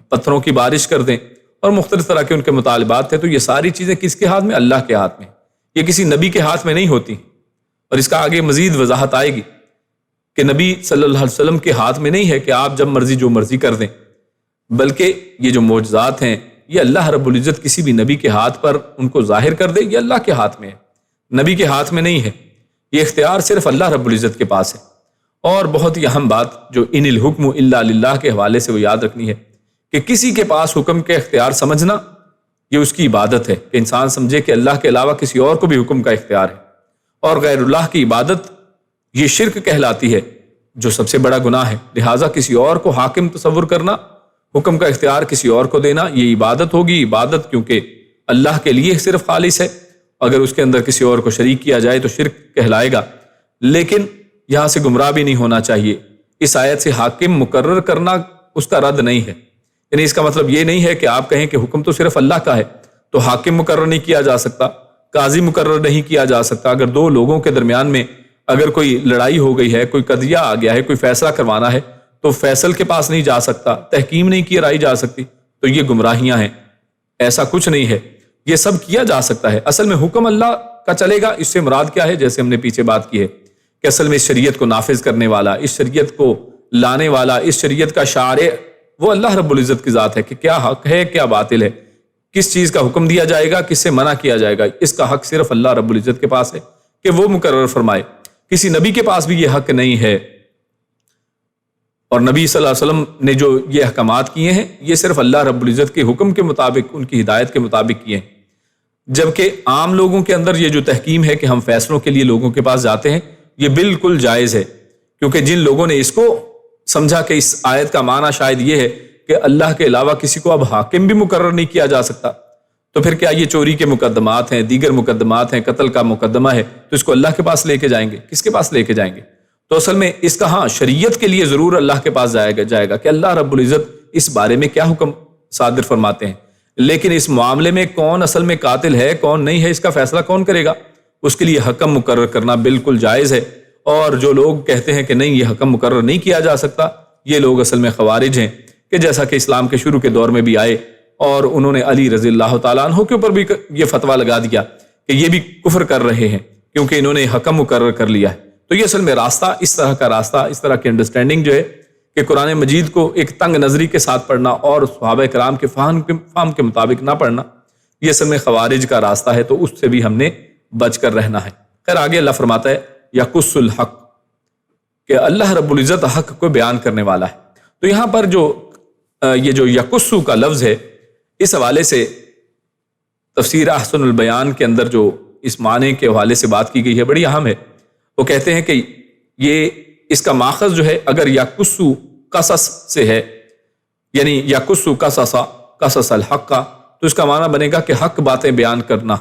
پتھروں کی بارش کر دیں، اور مختلف طرح کے ان کے مطالبات تھے۔ تو یہ ساری چیزیں کس کے ہاتھ میں؟ اللہ کے ہاتھ میں، یہ کسی نبی کے ہاتھ میں نہیں ہوتی۔ اور اس کا آگے مزید وضاحت آئے گی کہ نبی صلی اللہ علیہ وسلم کے ہاتھ میں نہیں ہے کہ آپ جب مرضی جو مرضی کر دیں، بلکہ یہ جو معجزات ہیں یہ اللہ رب العزت کسی بھی نبی کے ہاتھ پر ان کو ظاہر کر دے، یہ اللہ کے ہاتھ میں ہے، نبی کے ہاتھ میں نہیں ہے۔ یہ اختیار صرف اللہ رب العزت کے پاس ہے۔ اور بہت ہی اہم بات جو ان الحکم الا للہ کے حوالے سے وہ یاد رکھنی ہے کہ کسی کے پاس حکم کے اختیار سمجھنا یہ اس کی عبادت ہے، کہ انسان سمجھے کہ اللہ کے علاوہ کسی اور کو بھی حکم کا اختیار ہے، اور غیر اللہ کی عبادت یہ شرک کہلاتی ہے جو سب سے بڑا گناہ ہے۔ لہٰذا کسی اور کو حاکم تصور کرنا، حکم کا اختیار کسی اور کو دینا، یہ عبادت ہوگی۔ عبادت کیونکہ اللہ کے لیے صرف خالص ہے، اگر اس کے اندر کسی اور کو شریک کیا جائے تو شرک کہلائے گا۔ لیکن یہاں سے گمراہ بھی نہیں ہونا چاہیے، اس آیت سے حاکم مقرر کرنا اس کا رد نہیں ہے، یعنی اس کا مطلب یہ نہیں ہے کہ آپ کہیں کہ حکم تو صرف اللہ کا ہے تو حاکم مقرر نہیں کیا جا سکتا، قاضی مقرر نہیں کیا جا سکتا۔ اگر دو لوگوں کے درمیان میں اگر کوئی لڑائی ہو گئی ہے، کوئی قضیہ آ گیا ہے، کوئی فیصلہ کروانا ہے تو فیصل کے پاس نہیں جا سکتا، تحکیم نہیں کی جا سکتی، تو یہ گمراہیاں ہیں۔ ایسا کچھ نہیں ہے، یہ سب کیا جا سکتا ہے۔ اصل میں حکم اللہ کا چلے گا، اس سے مراد کیا ہے؟ جیسے ہم نے پیچھے بات کی ہے کہ اصل میں اس شریعت کو نافذ کرنے والا، اس شریعت کو لانے والا، اس شریعت کا شارع وہ اللہ رب العزت کی ذات ہے کہ کیا حق ہے کیا باطل ہے، کس چیز کا حکم دیا جائے گا، کس سے منع کیا جائے گا، اس کا حق صرف اللہ رب العزت کے پاس ہے کہ وہ مقرر فرمائے۔ کسی نبی کے پاس بھی یہ حق نہیں ہے، اور نبی صلی اللہ علیہ وسلم نے جو یہ احکامات کیے ہیں یہ صرف اللہ رب العزت کے حکم کے مطابق، ان کی ہدایت کے مطابق کیے ہیں۔ جبکہ عام لوگوں کے اندر یہ جو تحکیم ہے کہ ہم فیصلوں کے لیے لوگوں کے پاس جاتے ہیں، یہ بالکل جائز ہے، کیونکہ جن لوگوں نے اس کو سمجھا کہ اس آیت کا معنی شاید یہ ہے کہ اللہ کے علاوہ کسی کو اب حاکم بھی مقرر نہیں کیا جا سکتا، تو پھر کیا یہ چوری کے مقدمات ہیں، دیگر مقدمات ہیں، قتل کا مقدمہ ہے، تو اس کو اللہ کے پاس لے کے جائیں گے؟ کس کے پاس لے کے جائیں گے؟ تو اصل میں اس کا ہاں شریعت کے لیے ضرور اللہ کے پاس جائے گا کہ اللہ رب العزت اس بارے میں کیا حکم صادر فرماتے ہیں، لیکن اس معاملے میں کون اصل میں قاتل ہے کون نہیں ہے اس کا فیصلہ کون کرے گا، اس کے لیے حکم مقرر کرنا بالکل جائز ہے۔ اور جو لوگ کہتے ہیں کہ نہیں یہ حکم مقرر نہیں کیا جا سکتا، یہ لوگ اصل میں خوارج ہیں، کہ جیسا کہ اسلام کے شروع کے دور میں بھی آئے اور انہوں نے علی رضی اللہ تعالیٰ عنہ کے اوپر بھی یہ فتویٰ لگا دیا کہ یہ بھی کفر کر رہے ہیں کیونکہ انہوں نے حکم مقرر کر لیا ہے۔ تو یہ اصل میں راستہ اس طرح کا راستہ، اس طرح کی انڈرسٹینڈنگ جو ہے کہ قرآن مجید کو ایک تنگ نظری کے ساتھ پڑھنا اور صحابہ کرام کے فہم کے مطابق نہ پڑھنا، یہ اصل میں خوارج کا راستہ ہے، تو اس سے بھی ہم نے بچ کر رہنا ہے۔ خیر آگے اللہ فرماتا ہے یقص الحق، کہ اللہ رب العزت حق کو بیان کرنے والا ہے۔ تو یہاں پر یہ جو یقص کا لفظ ہے، اس حوالے سے تفسیر احسن البیان کے اندر جو اس معنی کے حوالے سے بات کی گئی ہے بڑی اہم ہے۔ وہ کہتے ہیں کہ یہ اس کا ماخذ جو ہے اگر یقص قصص سے ہے، یعنی یقص قصص الحق کا، تو اس کا معنی بنے گا کہ حق باتیں بیان کرنا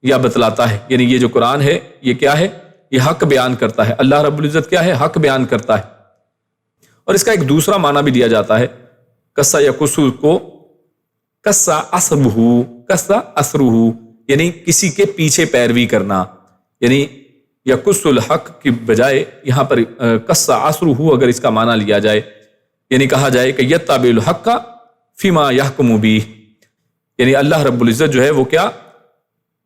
یا بتلاتا ہے، یعنی یہ جو قرآن ہے یہ کیا ہے، یہ حق بیان کرتا ہے۔ اللہ رب العزت کیا ہے، حق بیان کرتا ہے۔ اور اس کا ایک دوسرا معنی بھی دیا جاتا ہے، قصہ یقص کو قصہ اسرہ، یعنی کسی کے پیچھے پیروی کرنا، یعنی یقص الحق کی بجائے یہاں پر قصہ اسرہ اگر اس کا معنی لیا جائے، یعنی کہا جائے کہ یتبع الحق فیما یحکم بہ، یعنی اللہ رب العزت جو ہے وہ کیا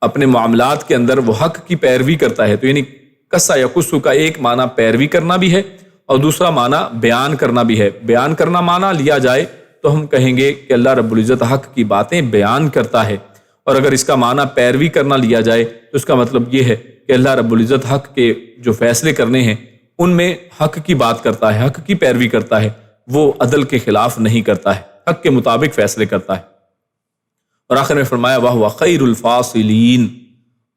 اپنے معاملات کے اندر وہ حق کی پیروی کرتا ہے۔ تو یعنی قصہ یقص کا ایک معنی پیروی کرنا بھی ہے اور دوسرا معنی بیان کرنا بھی ہے۔ بیان کرنا معنی لیا جائے تو ہم کہیں گے کہ اللہ رب العزت حق کی باتیں بیان کرتا ہے، اور اگر اس کا معنی پیروی کرنا لیا جائے تو اس کا مطلب یہ ہے کہ اللہ رب العزت حق کے جو فیصلے کرنے ہیں ان میں حق کی بات کرتا ہے، حق کی پیروی کرتا ہے، وہ عدل کے خلاف نہیں کرتا ہے، حق کے مطابق فیصلے کرتا ہے۔ اور آخر میں فرمایا وَهُوَ خَيْرُ الْفَاصِلِينَ،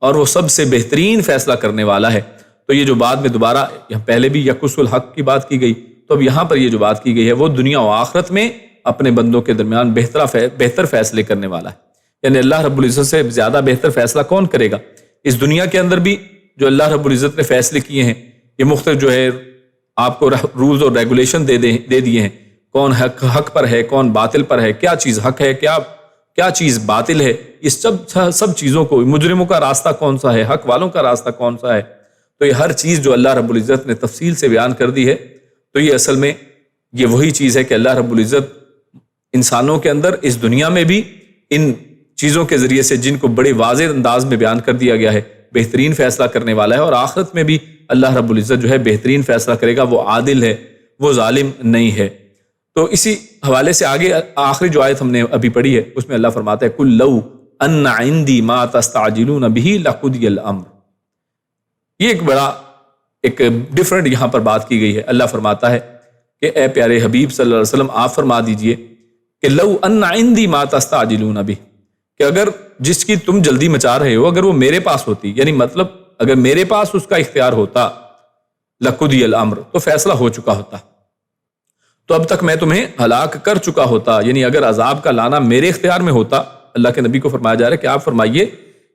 اور وہ سب سے بہترین فیصلہ کرنے والا ہے۔ تو یہ جو بعد میں دوبارہ پہلے بھی یقص الحق کی بات کی گئی، تو اب یہاں پر یہ جو بات کی گئی ہے وہ دنیا و آخرت میں اپنے بندوں کے درمیان بہتر فیصلے کرنے والا ہے۔ یعنی اللہ رب العزت سے زیادہ بہتر فیصلہ کون کرے گا؟ اس دنیا کے اندر بھی جو اللہ رب العزت نے فیصلے کیے ہیں، یہ مختلف جو ہے آپ کو رولز اور ریگولیشن دے دیے ہیں، کون حق پر ہے، کون باطل پر ہے، کیا چیز حق ہے، کیا چیز باطل ہے، اس سب چیزوں کو، مجرموں کا راستہ کون سا ہے، حق والوں کا راستہ کون سا ہے، تو یہ ہر چیز جو اللہ رب العزت نے تفصیل سے بیان کر دی ہے۔ تو یہ اصل میں یہ وہی چیز ہے کہ اللہ رب العزت انسانوں کے اندر اس دنیا میں بھی ان چیزوں کے ذریعے سے جن کو بڑے واضح انداز میں بیان کر دیا گیا ہے بہترین فیصلہ کرنے والا ہے، اور آخرت میں بھی اللہ رب العزت جو ہے بہترین فیصلہ کرے گا، وہ عادل ہے، وہ ظالم نہیں ہے۔ تو اسی حوالے سے آگے آخری جو آیت ہم نے ابھی پڑھی ہے اس میں اللہ فرماتا ہے قُل لَوْ أَنَّ عِنْدِي مَا تَسْتَعْجِلُونَ بِهِ لَقُضِيَ الْأَمْرُ۔ یہ ایک ڈیفرنٹ یہاں پر بات کی گئی ہے۔ اللہ فرماتا ہے کہ اے پیارے حبیب صلی اللہ علیہ وسلم آپ فرما دیجئے کہ لَوْ أَنَّ عِنْدِي مَا تَسْتَعْجِلُونَ بِهِ، کہ اگر جس کی تم جلدی مچا رہے ہو اگر وہ میرے پاس ہوتی، یعنی مطلب اگر میرے پاس اس کا اختیار ہوتا، لَقُضِيَ الْأَمْرُ، تو فیصلہ ہو چکا ہوتا، تو اب تک میں تمہیں ہلاک کر چکا ہوتا۔ یعنی اگر عذاب کا لانا میرے اختیار میں ہوتا، اللہ کے نبی کو فرمایا جا رہا ہے کہ آپ فرمائیے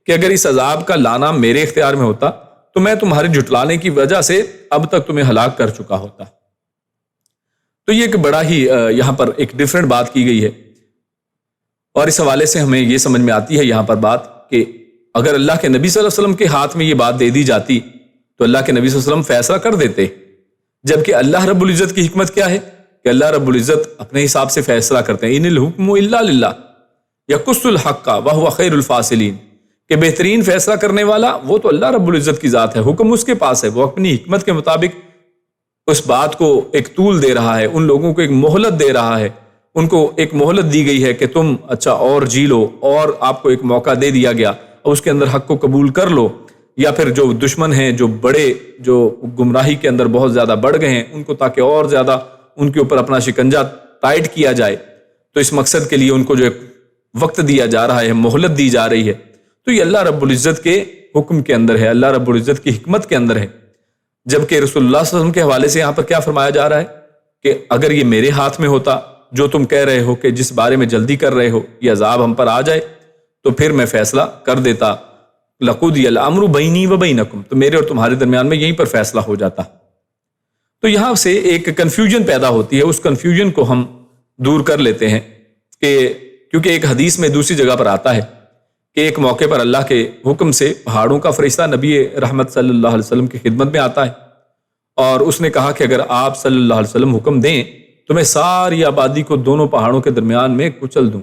کہ اگر اس عذاب کا لانا میرے اختیار میں ہوتا تو میں تمہارے جھٹلانے کی وجہ سے اب تک تمہیں ہلاک کر چکا ہوتا۔ تو یہ ایک بڑا ہی یہاں پر ایک ڈیفرنٹ بات کی گئی ہے، اور اس حوالے سے ہمیں یہ سمجھ میں آتی ہے یہاں پر بات کہ اگر اللہ کے نبی صلی اللہ علیہ وسلم کے ہاتھ میں یہ بات دے دی جاتی تو اللہ کے نبی صلی اللہ علیہ وسلم فیصلہ کر دیتے، جبکہ اللہ رب العزت کی حکمت کیا ہے کہ اللہ رب العزت اپنے حساب سے فیصلہ کرتے ہیں۔ ان الحکم الا للہ یقص الحق وہو خیر الفاصلین، کہ بہترین فیصلہ کرنے والا وہ تو اللہ رب العزت کی ذات ہے، حکم اس کے پاس ہے، وہ اپنی حکمت کے مطابق اس بات کو ایک طول دے رہا ہے، ان لوگوں کو ایک مہلت دے رہا ہے، ان کو ایک مہلت دی گئی ہے کہ تم اچھا اور جی لو، اور آپ کو ایک موقع دے دیا گیا اور اس کے اندر حق کو قبول کر لو، یا پھر جو دشمن ہیں جو گمراہی کے اندر بہت زیادہ بڑھ گئے ہیں ان کو تاکہ اور زیادہ ان کے اوپر اپنا شکنجہ ٹائٹ کیا جائے، تو اس مقصد کے لیے ان کو جو وقت دیا جا رہا ہے، مہلت دی جا رہی ہے، تو یہ اللہ رب العزت کے حکم کے اندر ہے، اللہ رب العزت کی حکمت کے اندر ہے۔ جبکہ رسول اللہ صلی اللہ علیہ وسلم کے حوالے سے یہاں پر کیا فرمایا جا رہا ہے کہ اگر یہ میرے ہاتھ میں ہوتا، جو تم کہہ رہے ہو کہ جس بارے میں جلدی کر رہے ہو یہ عذاب ہم پر آ جائے، تو پھر میں فیصلہ کر دیتا، لَقُضِيَ الْأَمْرُ بَيْنِي وَبَيْنَكُمْ، تو میرے اور تمہارے درمیان میں یہیں پر فیصلہ ہو جاتا۔ تو یہاں سے ایک کنفیوژن پیدا ہوتی ہے، اس کنفیوژن کو ہم دور کر لیتے ہیں کہ کیونکہ ایک حدیث میں دوسری جگہ پر آتا ہے کہ ایک موقع پر اللہ کے حکم سے پہاڑوں کا فرشتہ نبی رحمت صلی اللہ علیہ وسلم کی خدمت میں آتا ہے، اور اس نے کہا کہ اگر آپ صلی اللہ علیہ وسلم حکم دیں تو میں ساری آبادی کو دونوں پہاڑوں کے درمیان میں کچل دوں۔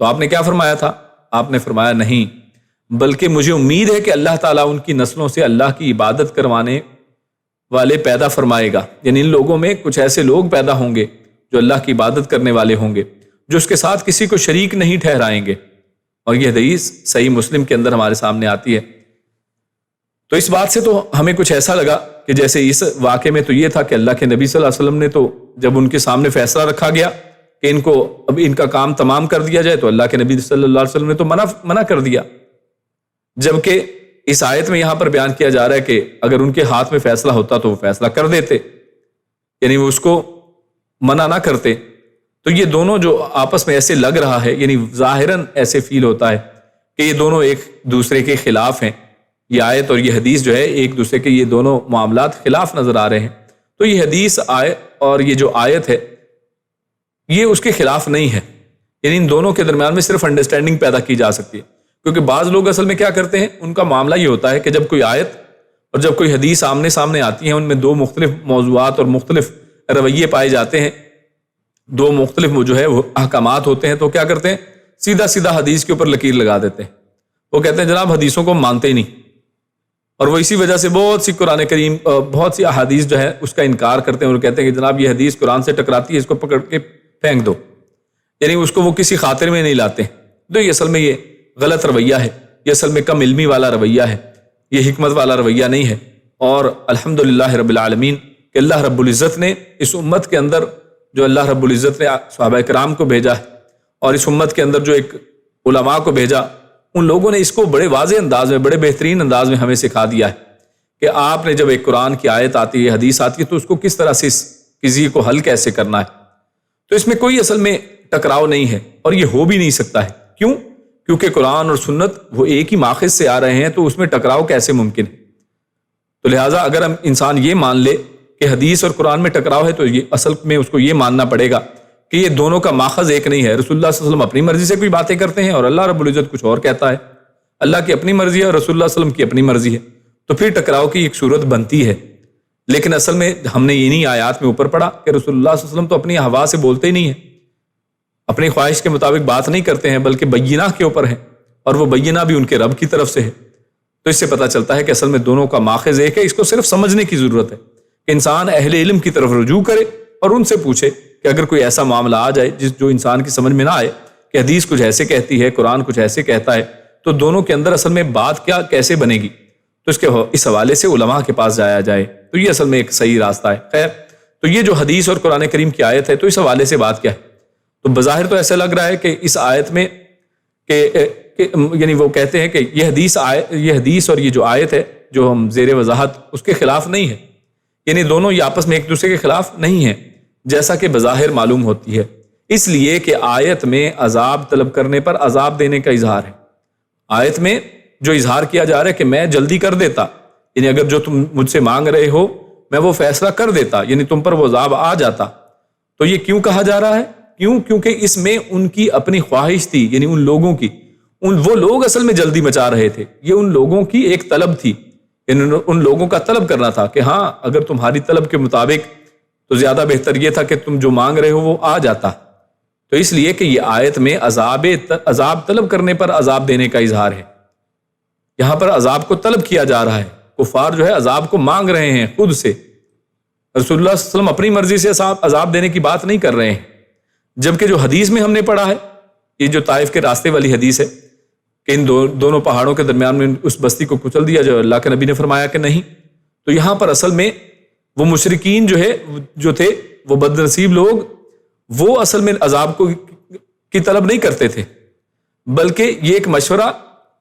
تو آپ نے کیا فرمایا تھا؟ آپ نے فرمایا نہیں، بلکہ مجھے امید ہے کہ اللہ تعالیٰ ان کی نسلوں سے اللہ کی عبادت کروانے والے پیدا فرمائے گا، یعنی ان لوگوں میں کچھ ایسے لوگ پیدا ہوں گے جو اللہ کی عبادت کرنے والے ہوں گے، جو اس کے ساتھ کسی کو شریک نہیں ٹھہرائیں گے۔ اور یہ حدیث صحیح مسلم کے اندر ہمارے سامنے آتی ہے۔ تو اس بات سے تو ہمیں کچھ ایسا لگا کہ جیسے اس واقعے میں تو یہ تھا کہ اللہ کے نبی صلی اللہ علیہ وسلم نے تو جب ان کے سامنے فیصلہ رکھا گیا کہ ان کو اب ان کا کام تمام کر دیا جائے، تو اللہ کے نبی صلی اللہ علیہ وسلم نے تو منع کر دیا، جبکہ اس آیت میں یہاں پر بیان کیا جا رہا ہے کہ اگر ان کے ہاتھ میں فیصلہ ہوتا تو وہ فیصلہ کر دیتے، یعنی وہ اس کو منع نہ کرتے۔ تو یہ دونوں جو آپس میں ایسے لگ رہا ہے، یعنی ظاہراً ایسے فیل ہوتا ہے کہ یہ دونوں ایک دوسرے کے خلاف ہیں، یہ آیت اور یہ حدیث جو ہے ایک دوسرے کے یہ دونوں معاملات خلاف نظر آ رہے ہیں۔ تو یہ حدیث اور یہ جو آیت ہے یہ اس کے خلاف نہیں ہے، یعنی ان دونوں کے درمیان میں صرف انڈرسٹینڈنگ پیدا کی جا سکتی ہے، کیونکہ بعض لوگ اصل میں کیا کرتے ہیں، ان کا معاملہ یہ ہوتا ہے کہ جب کوئی آیت اور جب کوئی حدیث آمنے سامنے آتی ہیں، ان میں دو مختلف موضوعات اور مختلف رویے پائے جاتے ہیں، دو مختلف جو ہے وہ احکامات ہوتے ہیں، تو کیا کرتے ہیں، سیدھا سیدھا حدیث کے اوپر لکیر لگا دیتے ہیں۔ وہ کہتے ہیں جناب حدیثوں کو مانتے ہی نہیں، اور وہ اسی وجہ سے بہت سی قرآن کریم بہت سی احادیث جو ہے اس کا انکار کرتے ہیں، اور کہتے ہیں کہ جناب یہ حدیث قرآن سے ٹکراتی ہے، اس کو پکڑ کے پھینک دو، یعنی اس کو وہ کسی خاطر میں نہیں لاتے۔ تو یہ اصل میں یہ غلط رویہ ہے، یہ اصل میں کم علمی والا رویہ ہے، یہ حکمت والا رویہ نہیں ہے۔ اور الحمدللہ رب العالمین کہ اللہ رب العزت نے اس امت کے اندر جو اللہ رب العزت نے صحابہ کرام کو بھیجا ہے، اور اس امت کے اندر جو ایک علماء کو بھیجا، ان لوگوں نے اس کو بڑے واضح انداز میں، بڑے بہترین انداز میں ہمیں سکھا دیا ہے کہ آپ نے جب ایک قرآن کی آیت آتی ہے، حدیث آتی ہے، تو اس کو کس طرح سے کسی کو حل کیسے کرنا ہے۔ تو اس میں کوئی اصل میں ٹکراؤ نہیں ہے، اور یہ ہو بھی نہیں سکتا ہے۔ کیوں؟ کیونکہ قرآن اور سنت وہ ایک ہی ماخذ سے آ رہے ہیں، تو اس میں ٹکراؤ کیسے ممکن ہے؟ تو لہٰذا اگر ہم انسان یہ مان لے کہ حدیث اور قرآن میں ٹکراؤ ہے، تو یہ اصل میں اس کو یہ ماننا پڑے گا کہ یہ دونوں کا ماخذ ایک نہیں ہے۔ رسول اللہ صلی اللہ علیہ وسلم اپنی مرضی سے کوئی باتیں کرتے ہیں، اور اللہ رب العزت کچھ اور کہتا ہے۔ اللہ کی اپنی مرضی ہے اور رسول اللہ صلی اللہ علیہ وسلم کی اپنی مرضی ہے، تو پھر ٹکراؤ کی ایک صورت بنتی ہے۔ لیکن اصل میں ہم نے انہی آیات میں اوپر پڑھا کہ رسول اللہ صلی اللہ علیہ وسلم تو اپنی ہوا سے بولتے ہی نہیں ہیں، اپنی خواہش کے مطابق بات نہیں کرتے ہیں، بلکہ بینہ کے اوپر ہیں، اور وہ بینہ بھی ان کے رب کی طرف سے ہے۔ تو اس سے پتہ چلتا ہے کہ اصل میں دونوں کا ماخذ ایک ہے۔ اس کو صرف سمجھنے کی ضرورت ہے کہ انسان اہل علم کی طرف رجوع کرے اور ان سے پوچھے کہ اگر کوئی ایسا معاملہ آ جائے جو انسان کی سمجھ میں نہ آئے کہ حدیث کچھ ایسے کہتی ہے، قرآن کچھ ایسے کہتا ہے، تو دونوں کے اندر اصل میں بات کیا کیسے بنے گی، تو اس حوالے سے علماء کے پاس جایا جائے، تو یہ اصل میں ایک صحیح راستہ ہے۔ خیر، تو یہ جو حدیث اور قرآن کریم کی آیت ہے، تو اس حوالے سے بات کیا ہے؟ تو بظاہر تو ایسا لگ رہا ہے کہ اس آیت میں یعنی وہ کہتے ہیں کہ یہ حدیث اور یہ جو آیت ہے جو ہم زیر وضاحت اس کے خلاف نہیں ہے، یعنی دونوں یہ آپس میں ایک دوسرے کے خلاف نہیں ہیں، جیسا کہ بظاہر معلوم ہوتی ہے، اس لیے کہ آیت میں عذاب طلب کرنے پر عذاب دینے کا اظہار ہے۔ آیت میں جو اظہار کیا جا رہا ہے کہ میں جلدی کر دیتا، یعنی اگر جو تم مجھ سے مانگ رہے ہو میں وہ فیصلہ کر دیتا، یعنی تم پر وہ عذاب آ جاتا۔ تو یہ کیوں کہا جا رہا ہے؟ کیونکہ اس میں ان کی اپنی خواہش تھی، یعنی ان لوگوں کی، وہ لوگ اصل میں جلدی مچا رہے تھے، یہ ان لوگوں کی ایک طلب تھی، یعنی ان لوگوں کا طلب کرنا تھا کہ ہاں اگر تمہاری طلب کے مطابق تو زیادہ بہتر یہ تھا کہ تم جو مانگ رہے ہو وہ آ جاتا۔ تو اس لیے کہ یہ آیت میں عذاب طلب کرنے پر عذاب دینے کا اظہار ہے، یہاں پر عذاب کو طلب کیا جا رہا ہے، کفار جو ہے عذاب کو مانگ رہے ہیں خود سے، رسول اللہ صلی اللہ علیہ وسلم اپنی مرضی سے عذاب دینے کی بات نہیں کر رہے ہیں۔ جبکہ جو حدیث میں ہم نے پڑھا ہے، یہ جو طائف کے راستے والی حدیث ہے کہ ان دونوں پہاڑوں کے درمیان میں اس بستی کو کچل دیا جو اللہ کے نبی نے فرمایا کہ نہیں، تو یہاں پر اصل میں وہ مشرکین جو تھے وہ بد نصیب لوگ، وہ اصل میں عذاب کی طلب نہیں کرتے تھے، بلکہ یہ ایک مشورہ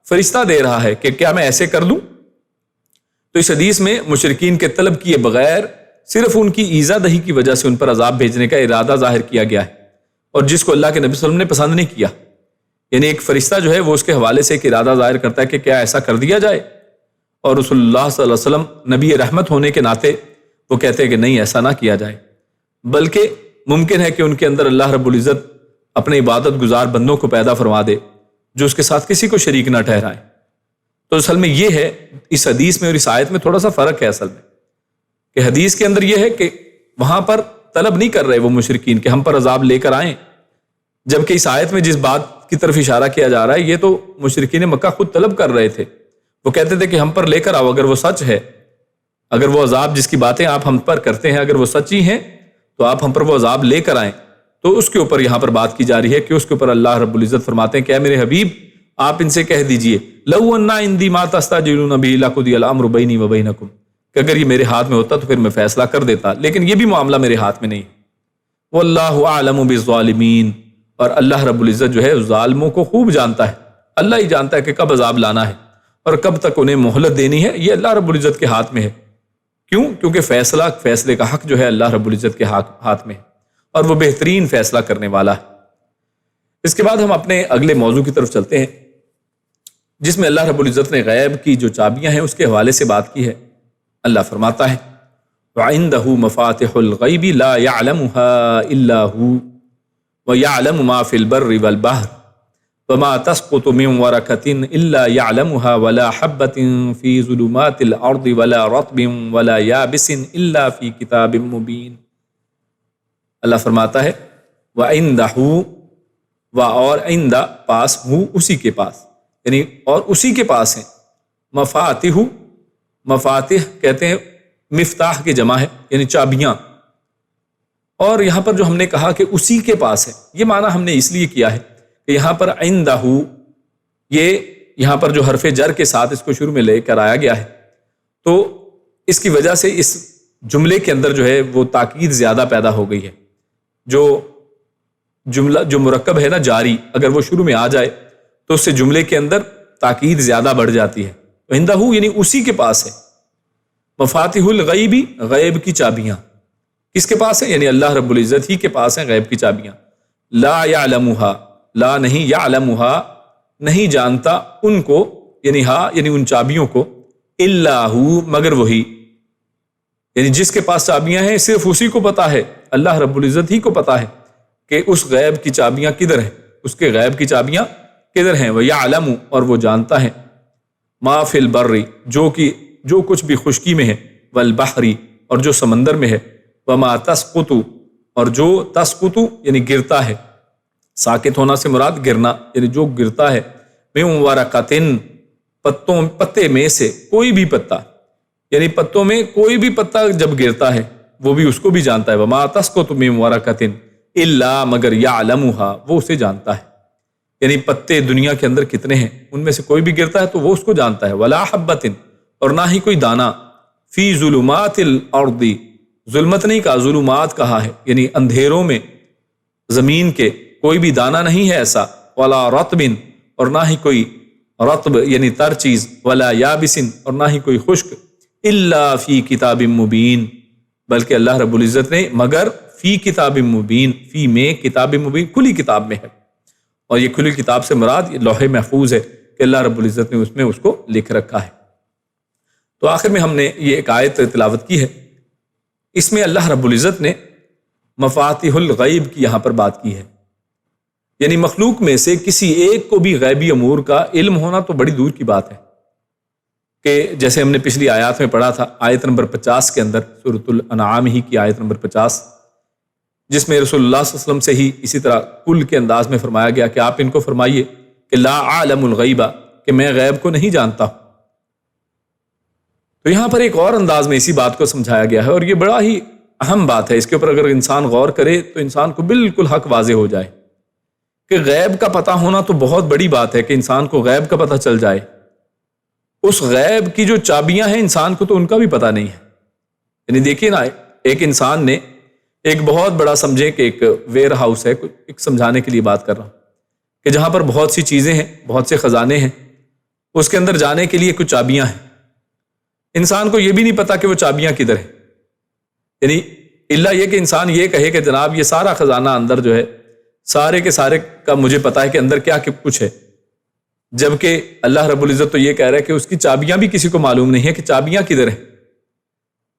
فرشتہ دے رہا ہے کہ کیا میں ایسے کر دوں۔ تو اس حدیث میں مشرکین کے طلب کیے بغیر صرف ان کی ایذا دہی کی وجہ سے ان پر عذاب بھیجنے کا ارادہ ظاہر کیا گیا ہے، اور جس کو اللہ کے نبی صلی اللہ علیہ وسلم نے پسند نہیں کیا، یعنی ایک فرشتہ جو ہے وہ اس کے حوالے سے ایک ارادہ ظاہر کرتا ہے کہ کیا ایسا کر دیا جائے، اور رسول اللہ صلی اللہ علیہ وسلم نبی رحمت ہونے کے ناطے وہ کہتے ہیں کہ نہیں، ایسا نہ کیا جائے، بلکہ ممکن ہے کہ ان کے اندر اللہ رب العزت اپنے عبادت گزار بندوں کو پیدا فرما دے جو اس کے ساتھ کسی کو شریک نہ ٹھہرائیں۔ تو اصل میں یہ ہے، اس حدیث میں اور اس آیت میں تھوڑا سا فرق ہے اصل میں، کہ حدیث کے اندر یہ ہے کہ وہاں پر طلب نہیں کر رہے وہ مشرکین کہ ہم پر عذاب لے کر آئیں، جبکہ اس آیت میں جس بات کی طرف اشارہ کیا جا رہا ہے یہ تو مشرکین مکہ خود طلب کر رہے تھے۔ وہ کہتے تھے کہ ہم پر لے کر آؤ، اگر وہ سچ ہے، اگر وہ عذاب جس کی باتیں آپ ہم پر کرتے ہیں اگر وہ سچی ہیں تو آپ ہم پر وہ عذاب لے کر آئیں۔ تو اس کے اوپر یہاں پر بات کی جا رہی ہے کہ اس کے اوپر اللہ رب العزت فرماتے ہیں کہ اے میرے حبیب آپ ان سے کہہ دیجئے لو ان عندی ما تستعجلون به لقضی الامر بینی و بینکم، کہ اگر یہ میرے ہاتھ میں ہوتا تو پھر میں فیصلہ کر دیتا، لیکن یہ بھی معاملہ میرے ہاتھ میں نہیں ہے۔ واللہ اعلم بالظالمین، اور اللہ رب العزت جو ہے ظالموں کو خوب جانتا ہے، اللہ ہی جانتا ہے کہ کب عذاب لانا ہے اور کب تک انہیں مہلت دینی ہے، یہ اللہ رب العزت کے ہاتھ میں ہے۔ کیوں؟ کیونکہ فیصلے کا حق جو ہے اللہ رب العزت کے ہاتھ میں ہے اور وہ بہترین فیصلہ کرنے والا ہے۔ اس کے بعد ہم اپنے اگلے موضوع کی طرف چلتے ہیں جس میں اللہ رب العزت نے غیب کی جو چابیاں ہیں اس کے حوالے سے بات کی ہے۔ اللہ فرماتا ہے وَعِندَهُ مَفَاتِحُ الْغَيْبِ لَا يَعْلَمُهَا إِلَّا هُوَ وَيَعْلَمُ مَا فِي الْبَرِّ وَالْبَحْرِ وَمَا تَسْقُطُ مِنْ وَرَقَةٍ إِلَّا يَعْلَمُهَا وَلَا حَبَّةٍ فِي ظُلُمَاتِ الْأَرْضِ وَلَا رَطْبٍ وَلَا يَابِسٍ إِلَّا فِي كِتَابٍ مُبِينٍ۔ اللہ فرماتا ہے وَعِندَهُ اور عندہ پاس ہو اسی کے پاس، یعنی اور اسی کے پاس ہیں، مفاتح کہتے ہیں مفتاح کے جمع ہے، یعنی چابیاں۔ اور یہاں پر جو ہم نے کہا کہ اسی کے پاس ہے، یہ معنی ہم نے اس لیے کیا ہے کہ یہاں پر عندہ، یہ یہاں پر جو حرف جر کے ساتھ اس کو شروع میں لے کر آیا گیا ہے تو اس کی وجہ سے اس جملے کے اندر جو ہے وہ تاکید زیادہ پیدا ہو گئی ہے۔ جو جملہ جو مرکب ہے نا جاری، اگر وہ شروع میں آ جائے تو اس سے جملے کے اندر تاکید زیادہ بڑھ جاتی ہے۔ عندہ یعنی اسی کے پاس ہے، مفاتیح الغیب غیب کی چابیاں، کس کے پاس ہے؟ یعنی اللہ رب العزت ہی کے پاس ہیں غیب کی چابیاں۔ لا یعلمها، لا نہیں، یعلمها نہیں جانتا ان کو، یعنی یعنی ان چابیوں کو، الا ہو مگر وہی، یعنی جس کے پاس چابیاں ہیں صرف اسی کو پتا ہے، اللہ رب العزت ہی کو پتا ہے کہ اس غیب کی چابیاں کدھر ہیں، اس کے غیب کی چابیاں کدھر ہیں۔ وَيَعْلَمُ اور وہ جانتا ہے، مَا فِي الْبَرِّ جو کچھ بھی خشکی میں ہے، وَالْبَحْرِ اور جو سمندر میں ہے، وَمَا تَسْقُطُ اور جو تسقط یعنی گرتا ہے، ساکت ہونا سے مراد گرنا، یعنی جو گرتا ہے، مِن وَرَقَةٍ پتے میں سے کوئی بھی پتا، یعنی پتوں میں کوئی بھی پتا جب گرتا ہے وہ بھی اس کو بھی جانتا ہے۔ وَمَا تَسْقُطُ مِن وَرَقَةٍ إِلَّا مگر يَعْلَمُهَا وہ اسے جانتا ہے، یعنی پتے دنیا کے اندر کتنے ہیں ان میں سے کوئی بھی گرتا ہے تو وہ اس کو جانتا ہے۔ وَلَا حَبَّةٍ اور نہ ہی کوئی دانہ، فی ظلمات الارض ظلمت نہیں کہا، ظلمات کہا ہے، یعنی اندھیروں میں زمین کے کوئی بھی دانہ نہیں ہے ایسا۔ وَلَا رَطْبٍ اور نہ ہی کوئی رطب یعنی تر چیز، وَلَا يَابِسٍ اور نہ ہی کوئی خشک، إِلَّا فِي كِتَابٍ مُبِينٍ بلکہ اللہ رب العزت نے مگر فی کتاب مبین، فی میں کتاب مبین کھلی کتاب میں ہے، اور یہ کھلی کتاب سے مراد یہ لوح محفوظ ہے کہ اللہ رب العزت نے اس میں اس کو لکھ رکھا ہے۔ تو آخر میں ہم نے یہ ایک آیت تلاوت کی ہے، اس میں اللہ رب العزت نے مفاتیح الغیب کی یہاں پر بات کی ہے، یعنی مخلوق میں سے کسی ایک کو بھی غیبی امور کا علم ہونا تو بڑی دور کی بات ہے، کہ جیسے ہم نے پچھلی آیات میں پڑھا تھا، آیت نمبر 50 کے اندر، سورۃ الانعام ہی کی آیت نمبر 50، جس میں رسول اللہ صلی اللہ علیہ وسلم سے ہی اسی طرح کل کے انداز میں فرمایا گیا کہ آپ ان کو فرمائیے کہ لا اعلم الغیب، کہ میں غیب کو نہیں جانتا ہوں۔ تو یہاں پر ایک اور انداز میں اسی بات کو سمجھایا گیا ہے، اور یہ بڑا ہی اہم بات ہے، اس کے اوپر اگر انسان غور کرے تو انسان کو بالکل حق واضح ہو جائے کہ غیب کا پتہ ہونا تو بہت بڑی بات ہے کہ انسان کو غیب کا پتہ چل جائے۔ اس غیب کی جو چابیاں ہیں انسان کو تو ان کا بھی پتہ نہیں ہے، یعنی دیکھیے نا، ایک انسان نے ایک بہت بڑا سمجھے کہ ایک ویئر ہاؤس ہے، ایک سمجھانے کے لیے بات کر رہا ہوں، کہ جہاں پر بہت سی چیزیں ہیں، بہت سے خزانے ہیں، اس کے اندر جانے کے لیے کچھ چابیاں ہیں، انسان کو یہ بھی نہیں پتا کہ وہ چابیاں کدھر ہیں، یعنی الا یہ کہ انسان یہ کہے کہ جناب یہ سارا خزانہ اندر جو ہے سارے کے سارے کا مجھے پتا ہے کہ اندر کیا کچھ ہے، جبکہ اللہ رب العزت تو یہ کہہ رہا ہے کہ اس کی چابیاں بھی کسی کو معلوم نہیں ہے کہ چابیاں کدھر ہیں۔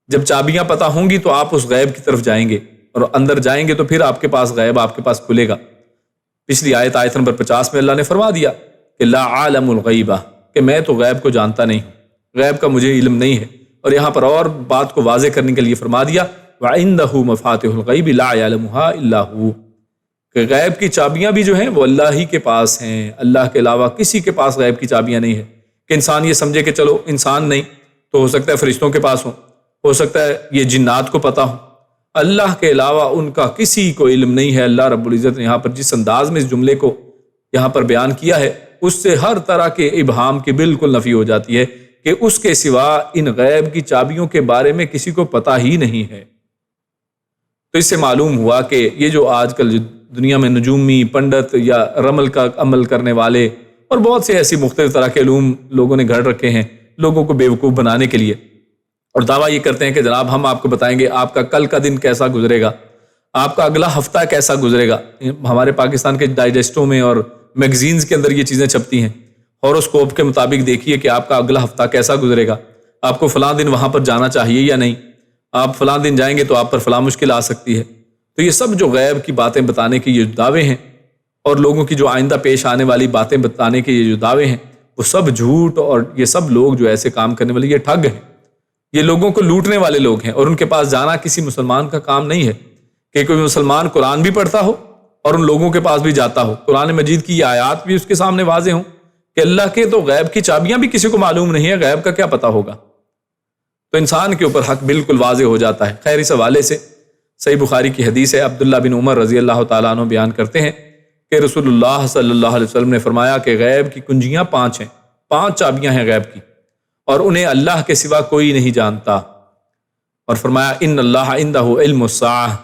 جب چابیاں پتہ ہوں گی تو آپ اس غیب کی طرف جائیں گے اور اندر جائیں گے تو پھر آپ کے پاس غیب آپ کے پاس کھلے گا۔ پچھلی آیت نمبر 50 میں اللہ نے فرما دیا کہ لا عالم الغیبہ، کہ میں تو غیب کو جانتا نہیں ہوں، غیب کا مجھے علم نہیں ہے۔ اور یہاں پر اور بات کو واضح کرنے کے لیے فرما دیا وَعِندَهُ مَفَاتِحُ الْغَيْبِ لَا يَعْلَمُهَا إِلَّا هُوَ، کہ غیب کی چابیاں بھی جو ہیں وہ اللہ ہی کے پاس ہیں، اللہ کے علاوہ کسی کے پاس غیب کی چابیاں نہیں ہیں۔ کہ انسان یہ سمجھے کہ چلو انسان نہیں تو ہو سکتا ہے فرشتوں کے پاس ہو سکتا ہے یہ جنات کو پتہ ہو، اللہ کے علاوہ ان کا کسی کو علم نہیں ہے۔ اللہ رب العزت نے یہاں پر جس انداز میں اس جملے کو یہاں پر بیان کیا ہے اس سے ہر طرح کے ابہام کی بالکل نفی ہو جاتی ہے کہ اس کے سوا ان غیب کی چابیوں کے بارے میں کسی کو پتہ ہی نہیں ہے۔ تو اس سے معلوم ہوا کہ یہ جو آج کل دنیا میں نجومی، پنڈت یا رمل کا عمل کرنے والے اور بہت سے ایسی مختلف طرح کے علوم لوگوں نے گھڑ رکھے ہیں لوگوں کو بیوقوف بنانے کے لیے، اور دعویٰ یہ کرتے ہیں کہ جناب ہم آپ کو بتائیں گے آپ کا کل کا دن کیسا گزرے گا، آپ کا اگلا ہفتہ کیسا گزرے گا۔ ہمارے پاکستان کے ڈائجسٹوں میں اور میگزینز کے اندر یہ چیزیں چھپتی ہیں، ہوروسکوپ کے مطابق دیکھیے کہ آپ کا اگلا ہفتہ کیسا گزرے گا، آپ کو فلاں دن وہاں پر جانا چاہیے یا نہیں، آپ فلاں دن جائیں گے تو آپ پر فلاں مشکل آ سکتی ہے۔ تو یہ سب جو غیب کی باتیں بتانے کے یہ دعوے ہیں اور لوگوں کی جو آئندہ پیش آنے والی باتیں بتانے کے یہ جو دعوے ہیں وہ سب جھوٹ، اور یہ سب لوگ جو ایسے کام کرنے والے یہ ٹھگ ہیں، یہ لوگوں کو لوٹنے والے لوگ ہیں، اور ان کے پاس جانا کسی مسلمان کا کام نہیں ہے کہ کوئی مسلمان قرآن بھی پڑھتا ہو اور ان لوگوں کے پاس بھی جاتا ہو، قرآن مجید کی یہ آیات بھی اس کے سامنے واضح ہوں کہ اللہ کے تو غیب کی چابیاں بھی کسی کو معلوم نہیں ہے، غیب کا کیا پتہ ہوگا۔ تو انسان کے اوپر حق بالکل واضح ہو جاتا ہے۔ خیر، اس حوالے سے صحیح بخاری کی حدیث ہے، عبداللہ بن عمر رضی اللہ تعالیٰ عنہ بیان کرتے ہیں کہ رسول اللہ صلی اللہ علیہ وسلم نے فرمایا کہ غیب کی کنجیاں 5 ہیں، 5 چابیاں ہیں غیب کی، اور انہیں اللہ کے سوا کوئی نہیں جانتا۔ اور فرمایا ان اللہ عندہ علم الساعہ،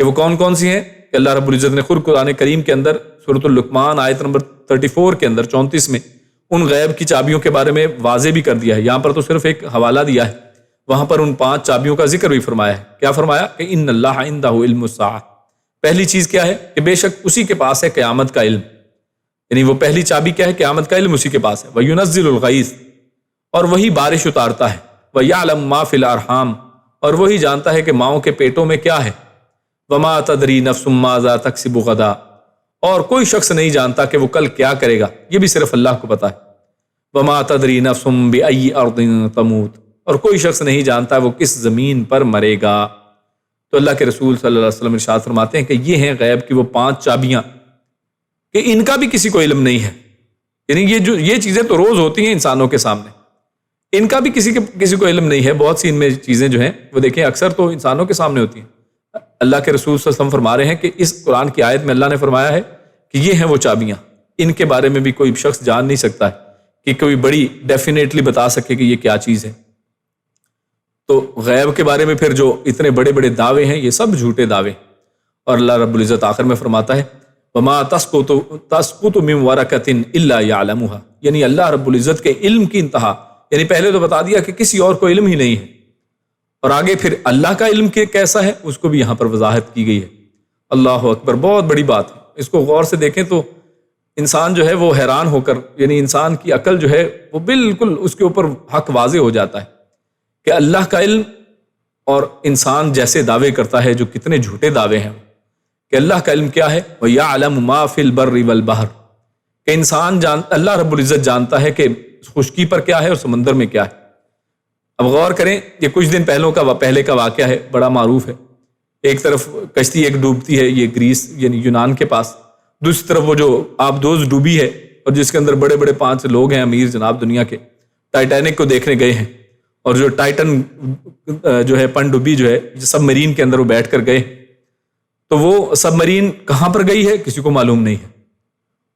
کہ وہ کون کون سی ہیں کہ اللہ رب العزت نے خود قرآن کریم کے اندر سورۃ اللقمان آیت نمبر 34 کے اندر 34 میں ان غیب کی چابیوں کے بارے میں واضح بھی کر دیا ہے۔ یہاں پر تو صرف ایک حوالہ دیا ہے، وہاں پر ان 5 چابیوں کا ذکر بھی فرمایا ہے۔ کیا فرمایا کہ ان اللہ عندہ علم الساعہ، پہلی چیز کیا ہے کہ بے شک اسی کے پاس ہے قیامت کا علم، یعنی وہ پہلی چابی کیا ہے؟ قیامت کا علم اسی کے پاس ہے۔ وَيُنَزِّلُ الْغَيْثَ، اور وہی بارش اتارتا ہے۔ وَيَعْلَمُ مَا فِي الْأَرْحَامِ، اور وہی جانتا ہے کہ ماؤں کے پیٹوں میں کیا ہے۔ وَمَا تَدْرِي نَفْسٌ مَاذَا تَكْسِبُ غَدًا، اور کوئی شخص نہیں جانتا کہ وہ کل کیا کرے گا، یہ بھی صرف اللہ کو پتہ ہے۔ وَمَا تَدْرِي نَفْسٌ بِأَيِّ أَرْضٍ تَمُوتُ، اور کوئی شخص نہیں جانتا وہ کس زمین پر مرے گا۔ تو اللہ کے رسول صلی اللہ علیہ وسلم ارشاد فرماتے ہیں کہ یہ ہیں غیب کی وہ 5 چابیاں کہ ان کا بھی کسی کو علم نہیں ہے، یعنی یہ چیزیں تو روز ہوتی ہیں انسانوں کے سامنے، ان کا بھی کسی کو علم نہیں ہے۔ بہت سی ان میں چیزیں جو ہیں وہ دیکھیں اکثر تو انسانوں کے سامنے ہوتی ہیں۔ اللہ کے رسول صلی اللہ علیہ وسلم فرما رہے ہیں کہ اس قرآن کی آیت میں اللہ نے فرمایا ہے کہ یہ ہیں وہ چابیاں، ان کے بارے میں بھی کوئی شخص جان نہیں سکتا ہے کہ کوئی بڑی ڈیفینیٹلی بتا سکے کہ یہ کیا چیز ہے۔ تو غیب کے بارے میں پھر جو اتنے بڑے بڑے دعوے ہیں یہ سب جھوٹے دعوے، اور اللہ رب العزت آخر میں فرماتا ہے وَمَا تَسْقُطُ مِن وَرَقَةٍ إِلَّا يَعْلَمُهَا، یعنی اللہ رب العزت کے علم کی انتہا، یعنی پہلے تو بتا دیا کہ کسی اور کو علم ہی نہیں ہے، اور آگے پھر اللہ کا علم کیسا ہے اس کو بھی یہاں پر وضاحت کی گئی ہے۔ اللہ اکبر، بہت بڑی بات ہے، اس کو غور سے دیکھیں تو انسان جو ہے وہ حیران ہو کر، یعنی انسان کی عقل جو ہے وہ بالکل اس کے اوپر حق واضح ہو جاتا ہے کہ اللہ کا علم اور انسان جیسے دعوے کرتا ہے جو کتنے جھوٹے دعوے ہیں کہ اللہ کا علم کیا ہے، وَيَعْلَمُ مَا فِي الْبَرِّ وَالْبَحْرِ، کہ اللہ رب العزت جانتا ہے کہ خشکی پر کیا ہے اور سمندر میں کیا ہے۔ اب غور کریں، یہ کچھ دن پہلے کا واقعہ ہے، بڑا معروف ہے۔ ایک طرف کشتی ایک ڈوبتی ہے، یہ گریس یعنی یونان کے پاس، دوسری طرف وہ جو آبدوز ڈوبی ہے اور جس کے اندر بڑے بڑے 5 لوگ ہیں امیر جناب دنیا کے، ٹائٹینک کو دیکھنے گئے ہیں، اور جو ٹائٹن جو ہے پن ڈوبی جو ہے سب مرین کے اندر وہ بیٹھ کر گئے، تو وہ سب مرین کہاں پر گئی ہے کسی کو معلوم نہیں ہے۔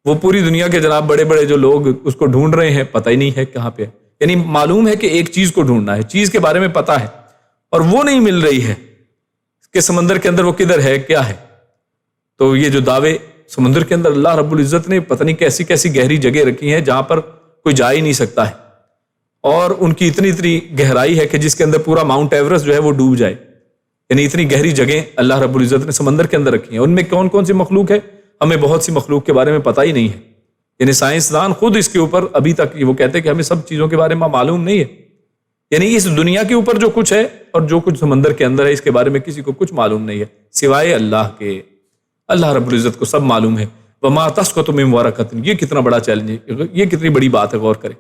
وہ پوری دنیا کے جناب بڑے بڑے جو لوگ اس کو ڈھونڈ رہے ہیں، پتہ ہی نہیں ہے کہاں پہ ہے، یعنی معلوم ہے کہ ایک چیز کو ڈھونڈنا ہے، چیز کے بارے میں پتہ ہے، اور وہ نہیں مل رہی ہے کہ سمندر کے اندر وہ کدھر ہے کیا ہے۔ تو یہ جو دعوے سمندر کے اندر اللہ رب العزت نے پتہ نہیں کیسی کیسی گہری جگہ رکھی ہیں جہاں پر کوئی جا ہی نہیں سکتا ہے، اور ان کی اتنی گہرائی ہے کہ جس کے اندر پورا ماؤنٹ ایورسٹ جو ہے وہ ڈوب جائے، یعنی اتنی گہری جگہیں اللہ رب العزت نے سمندر کے اندر رکھی ہیں۔ ان میں کون کون سی مخلوق ہے، ہمیں بہت سی مخلوق کے بارے میں پتہ ہی نہیں ہے، یعنی سائنسدان خود اس کے اوپر ابھی تک وہ کہتے ہیں کہ ہمیں سب چیزوں کے بارے میں معلوم نہیں ہے، یعنی اس دنیا کے اوپر جو کچھ ہے اور جو کچھ سمندر کے اندر ہے اس کے بارے میں کسی کو کچھ معلوم نہیں ہے سوائے اللہ کے. اللہ رب العزت کو سب معلوم ہے. وما تسقط من ورقۃ، یہ کتنا بڑا چیلنج ہے، یہ کتنی بڑی بات ہے، غور کریں.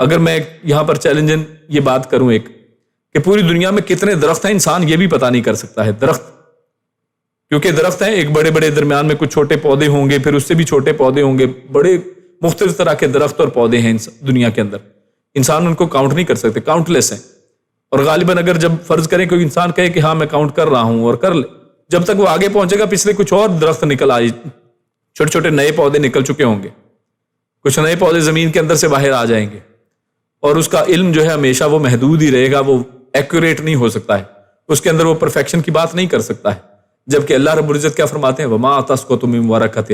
اگر میں یہاں پر چیلنجن یہ بات کروں ایک کہ پوری دنیا میں کتنے درخت ہیں انسان یہ بھی پتہ نہیں کر سکتا ہے. درخت کیونکہ درخت ہیں، ایک بڑے بڑے درمیان میں کچھ چھوٹے پودے ہوں گے، پھر اس سے بھی چھوٹے پودے ہوں گے، بڑے مختلف طرح کے درخت اور پودے ہیں دنیا کے اندر. انسان ان کو کاؤنٹ نہیں کر سکتے، کاؤنٹ لیس ہیں. اور غالباً اگر جب فرض کریں کوئی انسان کہے کہ ہاں میں کاؤنٹ کر رہا ہوں اور کر لے، جب تک وہ آگے پہنچے گا پچھلے کچھ اور درخت نکل آئے، چھوٹے چھوٹے نئے پودے نکل چکے ہوں گے، کچھ نئے پودے زمین کے اندر سے باہر آ جائیں گے، اور اس کا علم جو ہے ہمیشہ وہ محدود ہی رہے گا، وہ ایکوریٹ نہیں ہو سکتا ہے، اس کے اندر وہ پرفیکشن کی بات نہیں کر سکتا ہے. جبکہ اللہ رب العزت کیا فرماتے ہیں؟ وما تسقط من ورقۃ،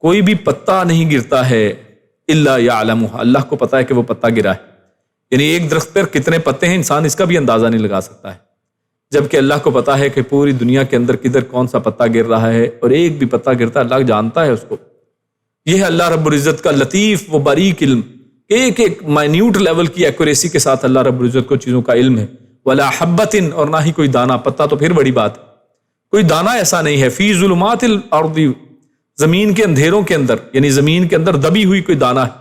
کوئی بھی پتا نہیں گرتا ہے الا یعلمها، اللہ کو پتا ہے کہ وہ پتا گرا ہے. یعنی ایک درخت پر کتنے پتے ہیں انسان اس کا بھی اندازہ نہیں لگا سکتا ہے، جبکہ اللہ کو پتا ہے کہ پوری دنیا کے اندر کدھر کون سا پتا گر رہا ہے، اور ایک بھی پتا گرتا اللہ جانتا ہے اس کو. یہ ہے اللہ رب العزت کا لطیف و باریک علم، ایک ایک مائنیوٹ لیول کی ایکوریسی کے ساتھ اللہ رب العزت کو چیزوں کا علم ہے. ولا حبۃ، اور نہ ہی کوئی دانہ، پتا تو پھر بڑی بات ہے، کوئی دانہ ایسا نہیں ہے. فی ظلمات الارض، زمین کے اندھیروں کے اندر، یعنی زمین کے اندر دبی ہوئی کوئی دانہ ہے،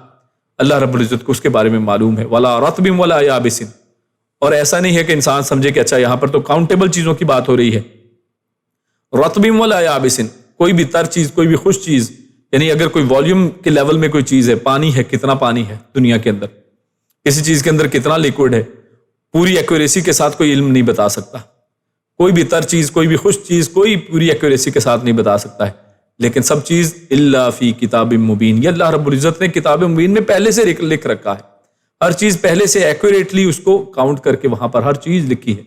اللہ رب العزت کو اس کے بارے میں معلوم ہے. ولا رطب ولا یابس، اور ایسا نہیں ہے کہ انسان سمجھے کہ اچھا یہاں پر تو کاؤنٹیبل چیزوں کی بات ہو رہی ہے. رطب ولا یابس، کوئی بھی تر چیز، کوئی بھی خشک چیز، یعنی اگر کوئی والیوم کے لیول میں کوئی چیز ہے، پانی ہے، کتنا پانی ہے دنیا کے اندر، کسی چیز کے اندر کتنا لیکوڈ ہے، پوری ایکوریسی کے ساتھ کوئی علم نہیں بتا سکتا. کوئی بھی تر چیز، کوئی بھی خشک چیز، کوئی پوری ایکوریسی کے ساتھ نہیں بتا سکتا ہے. لیکن سب چیز الا فی کتاب مبین، یہ اللہ رب العزت نے کتاب مبین میں پہلے سے لکھ رکھا ہے. ہر چیز پہلے سے ایکوریٹلی اس کو کاؤنٹ کر کے وہاں پر ہر چیز لکھی ہے،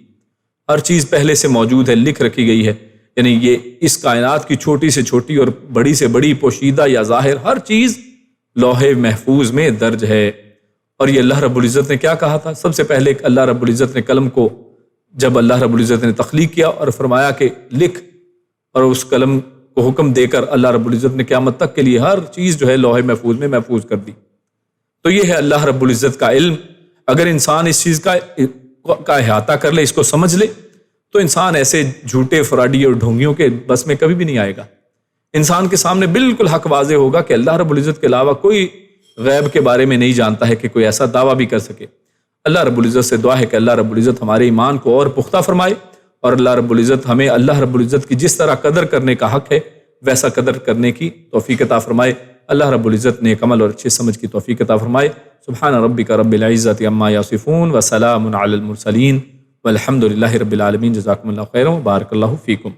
ہر چیز پہلے سے موجود ہے، لکھ رکھی گئی ہے. یعنی یہ اس کائنات کی چھوٹی سے چھوٹی اور بڑی سے بڑی، پوشیدہ یا ظاہر، ہر چیز لوح محفوظ میں درج ہے. اور یہ اللہ رب العزت نے کیا کہا تھا؟ سب سے پہلے اللہ رب العزت نے قلم کو جب اللہ رب العزت نے تخلیق کیا اور فرمایا کہ لکھ، اور اس قلم کو حکم دے کر اللہ رب العزت نے قیامت تک کے لیے ہر چیز جو ہے لوح محفوظ میں محفوظ کر دی. تو یہ ہے اللہ رب العزت کا علم. اگر انسان اس چیز کا احاطہ کر لے، اس کو سمجھ لے، تو انسان ایسے جھوٹے، فراڈی اور ڈھونگیوں کے بس میں کبھی بھی نہیں آئے گا. انسان کے سامنے بالکل حق واضح ہوگا کہ اللہ رب العزت کے علاوہ کوئی غیب کے بارے میں نہیں جانتا ہے کہ کوئی ایسا دعویٰ بھی کر سکے. اللہ رب العزت سے دعا ہے کہ اللہ رب العزت ہمارے ایمان کو اور پختہ فرمائے، اور اللہ رب العزت ہمیں اللہ رب العزت کی جس طرح قدر کرنے کا حق ہے ویسا قدر کرنے کی توفیق عطا فرمائے. اللہ رب العزت نیک عمل اور اچھے سمجھ کی توفیق عطا فرمائے. سبحان ربک رب العزت عما یصفون وسلام علی المرسلین والحمد للہ رب العالمین. جزاکم اللہ خیرا وبارک اللہ فیکم.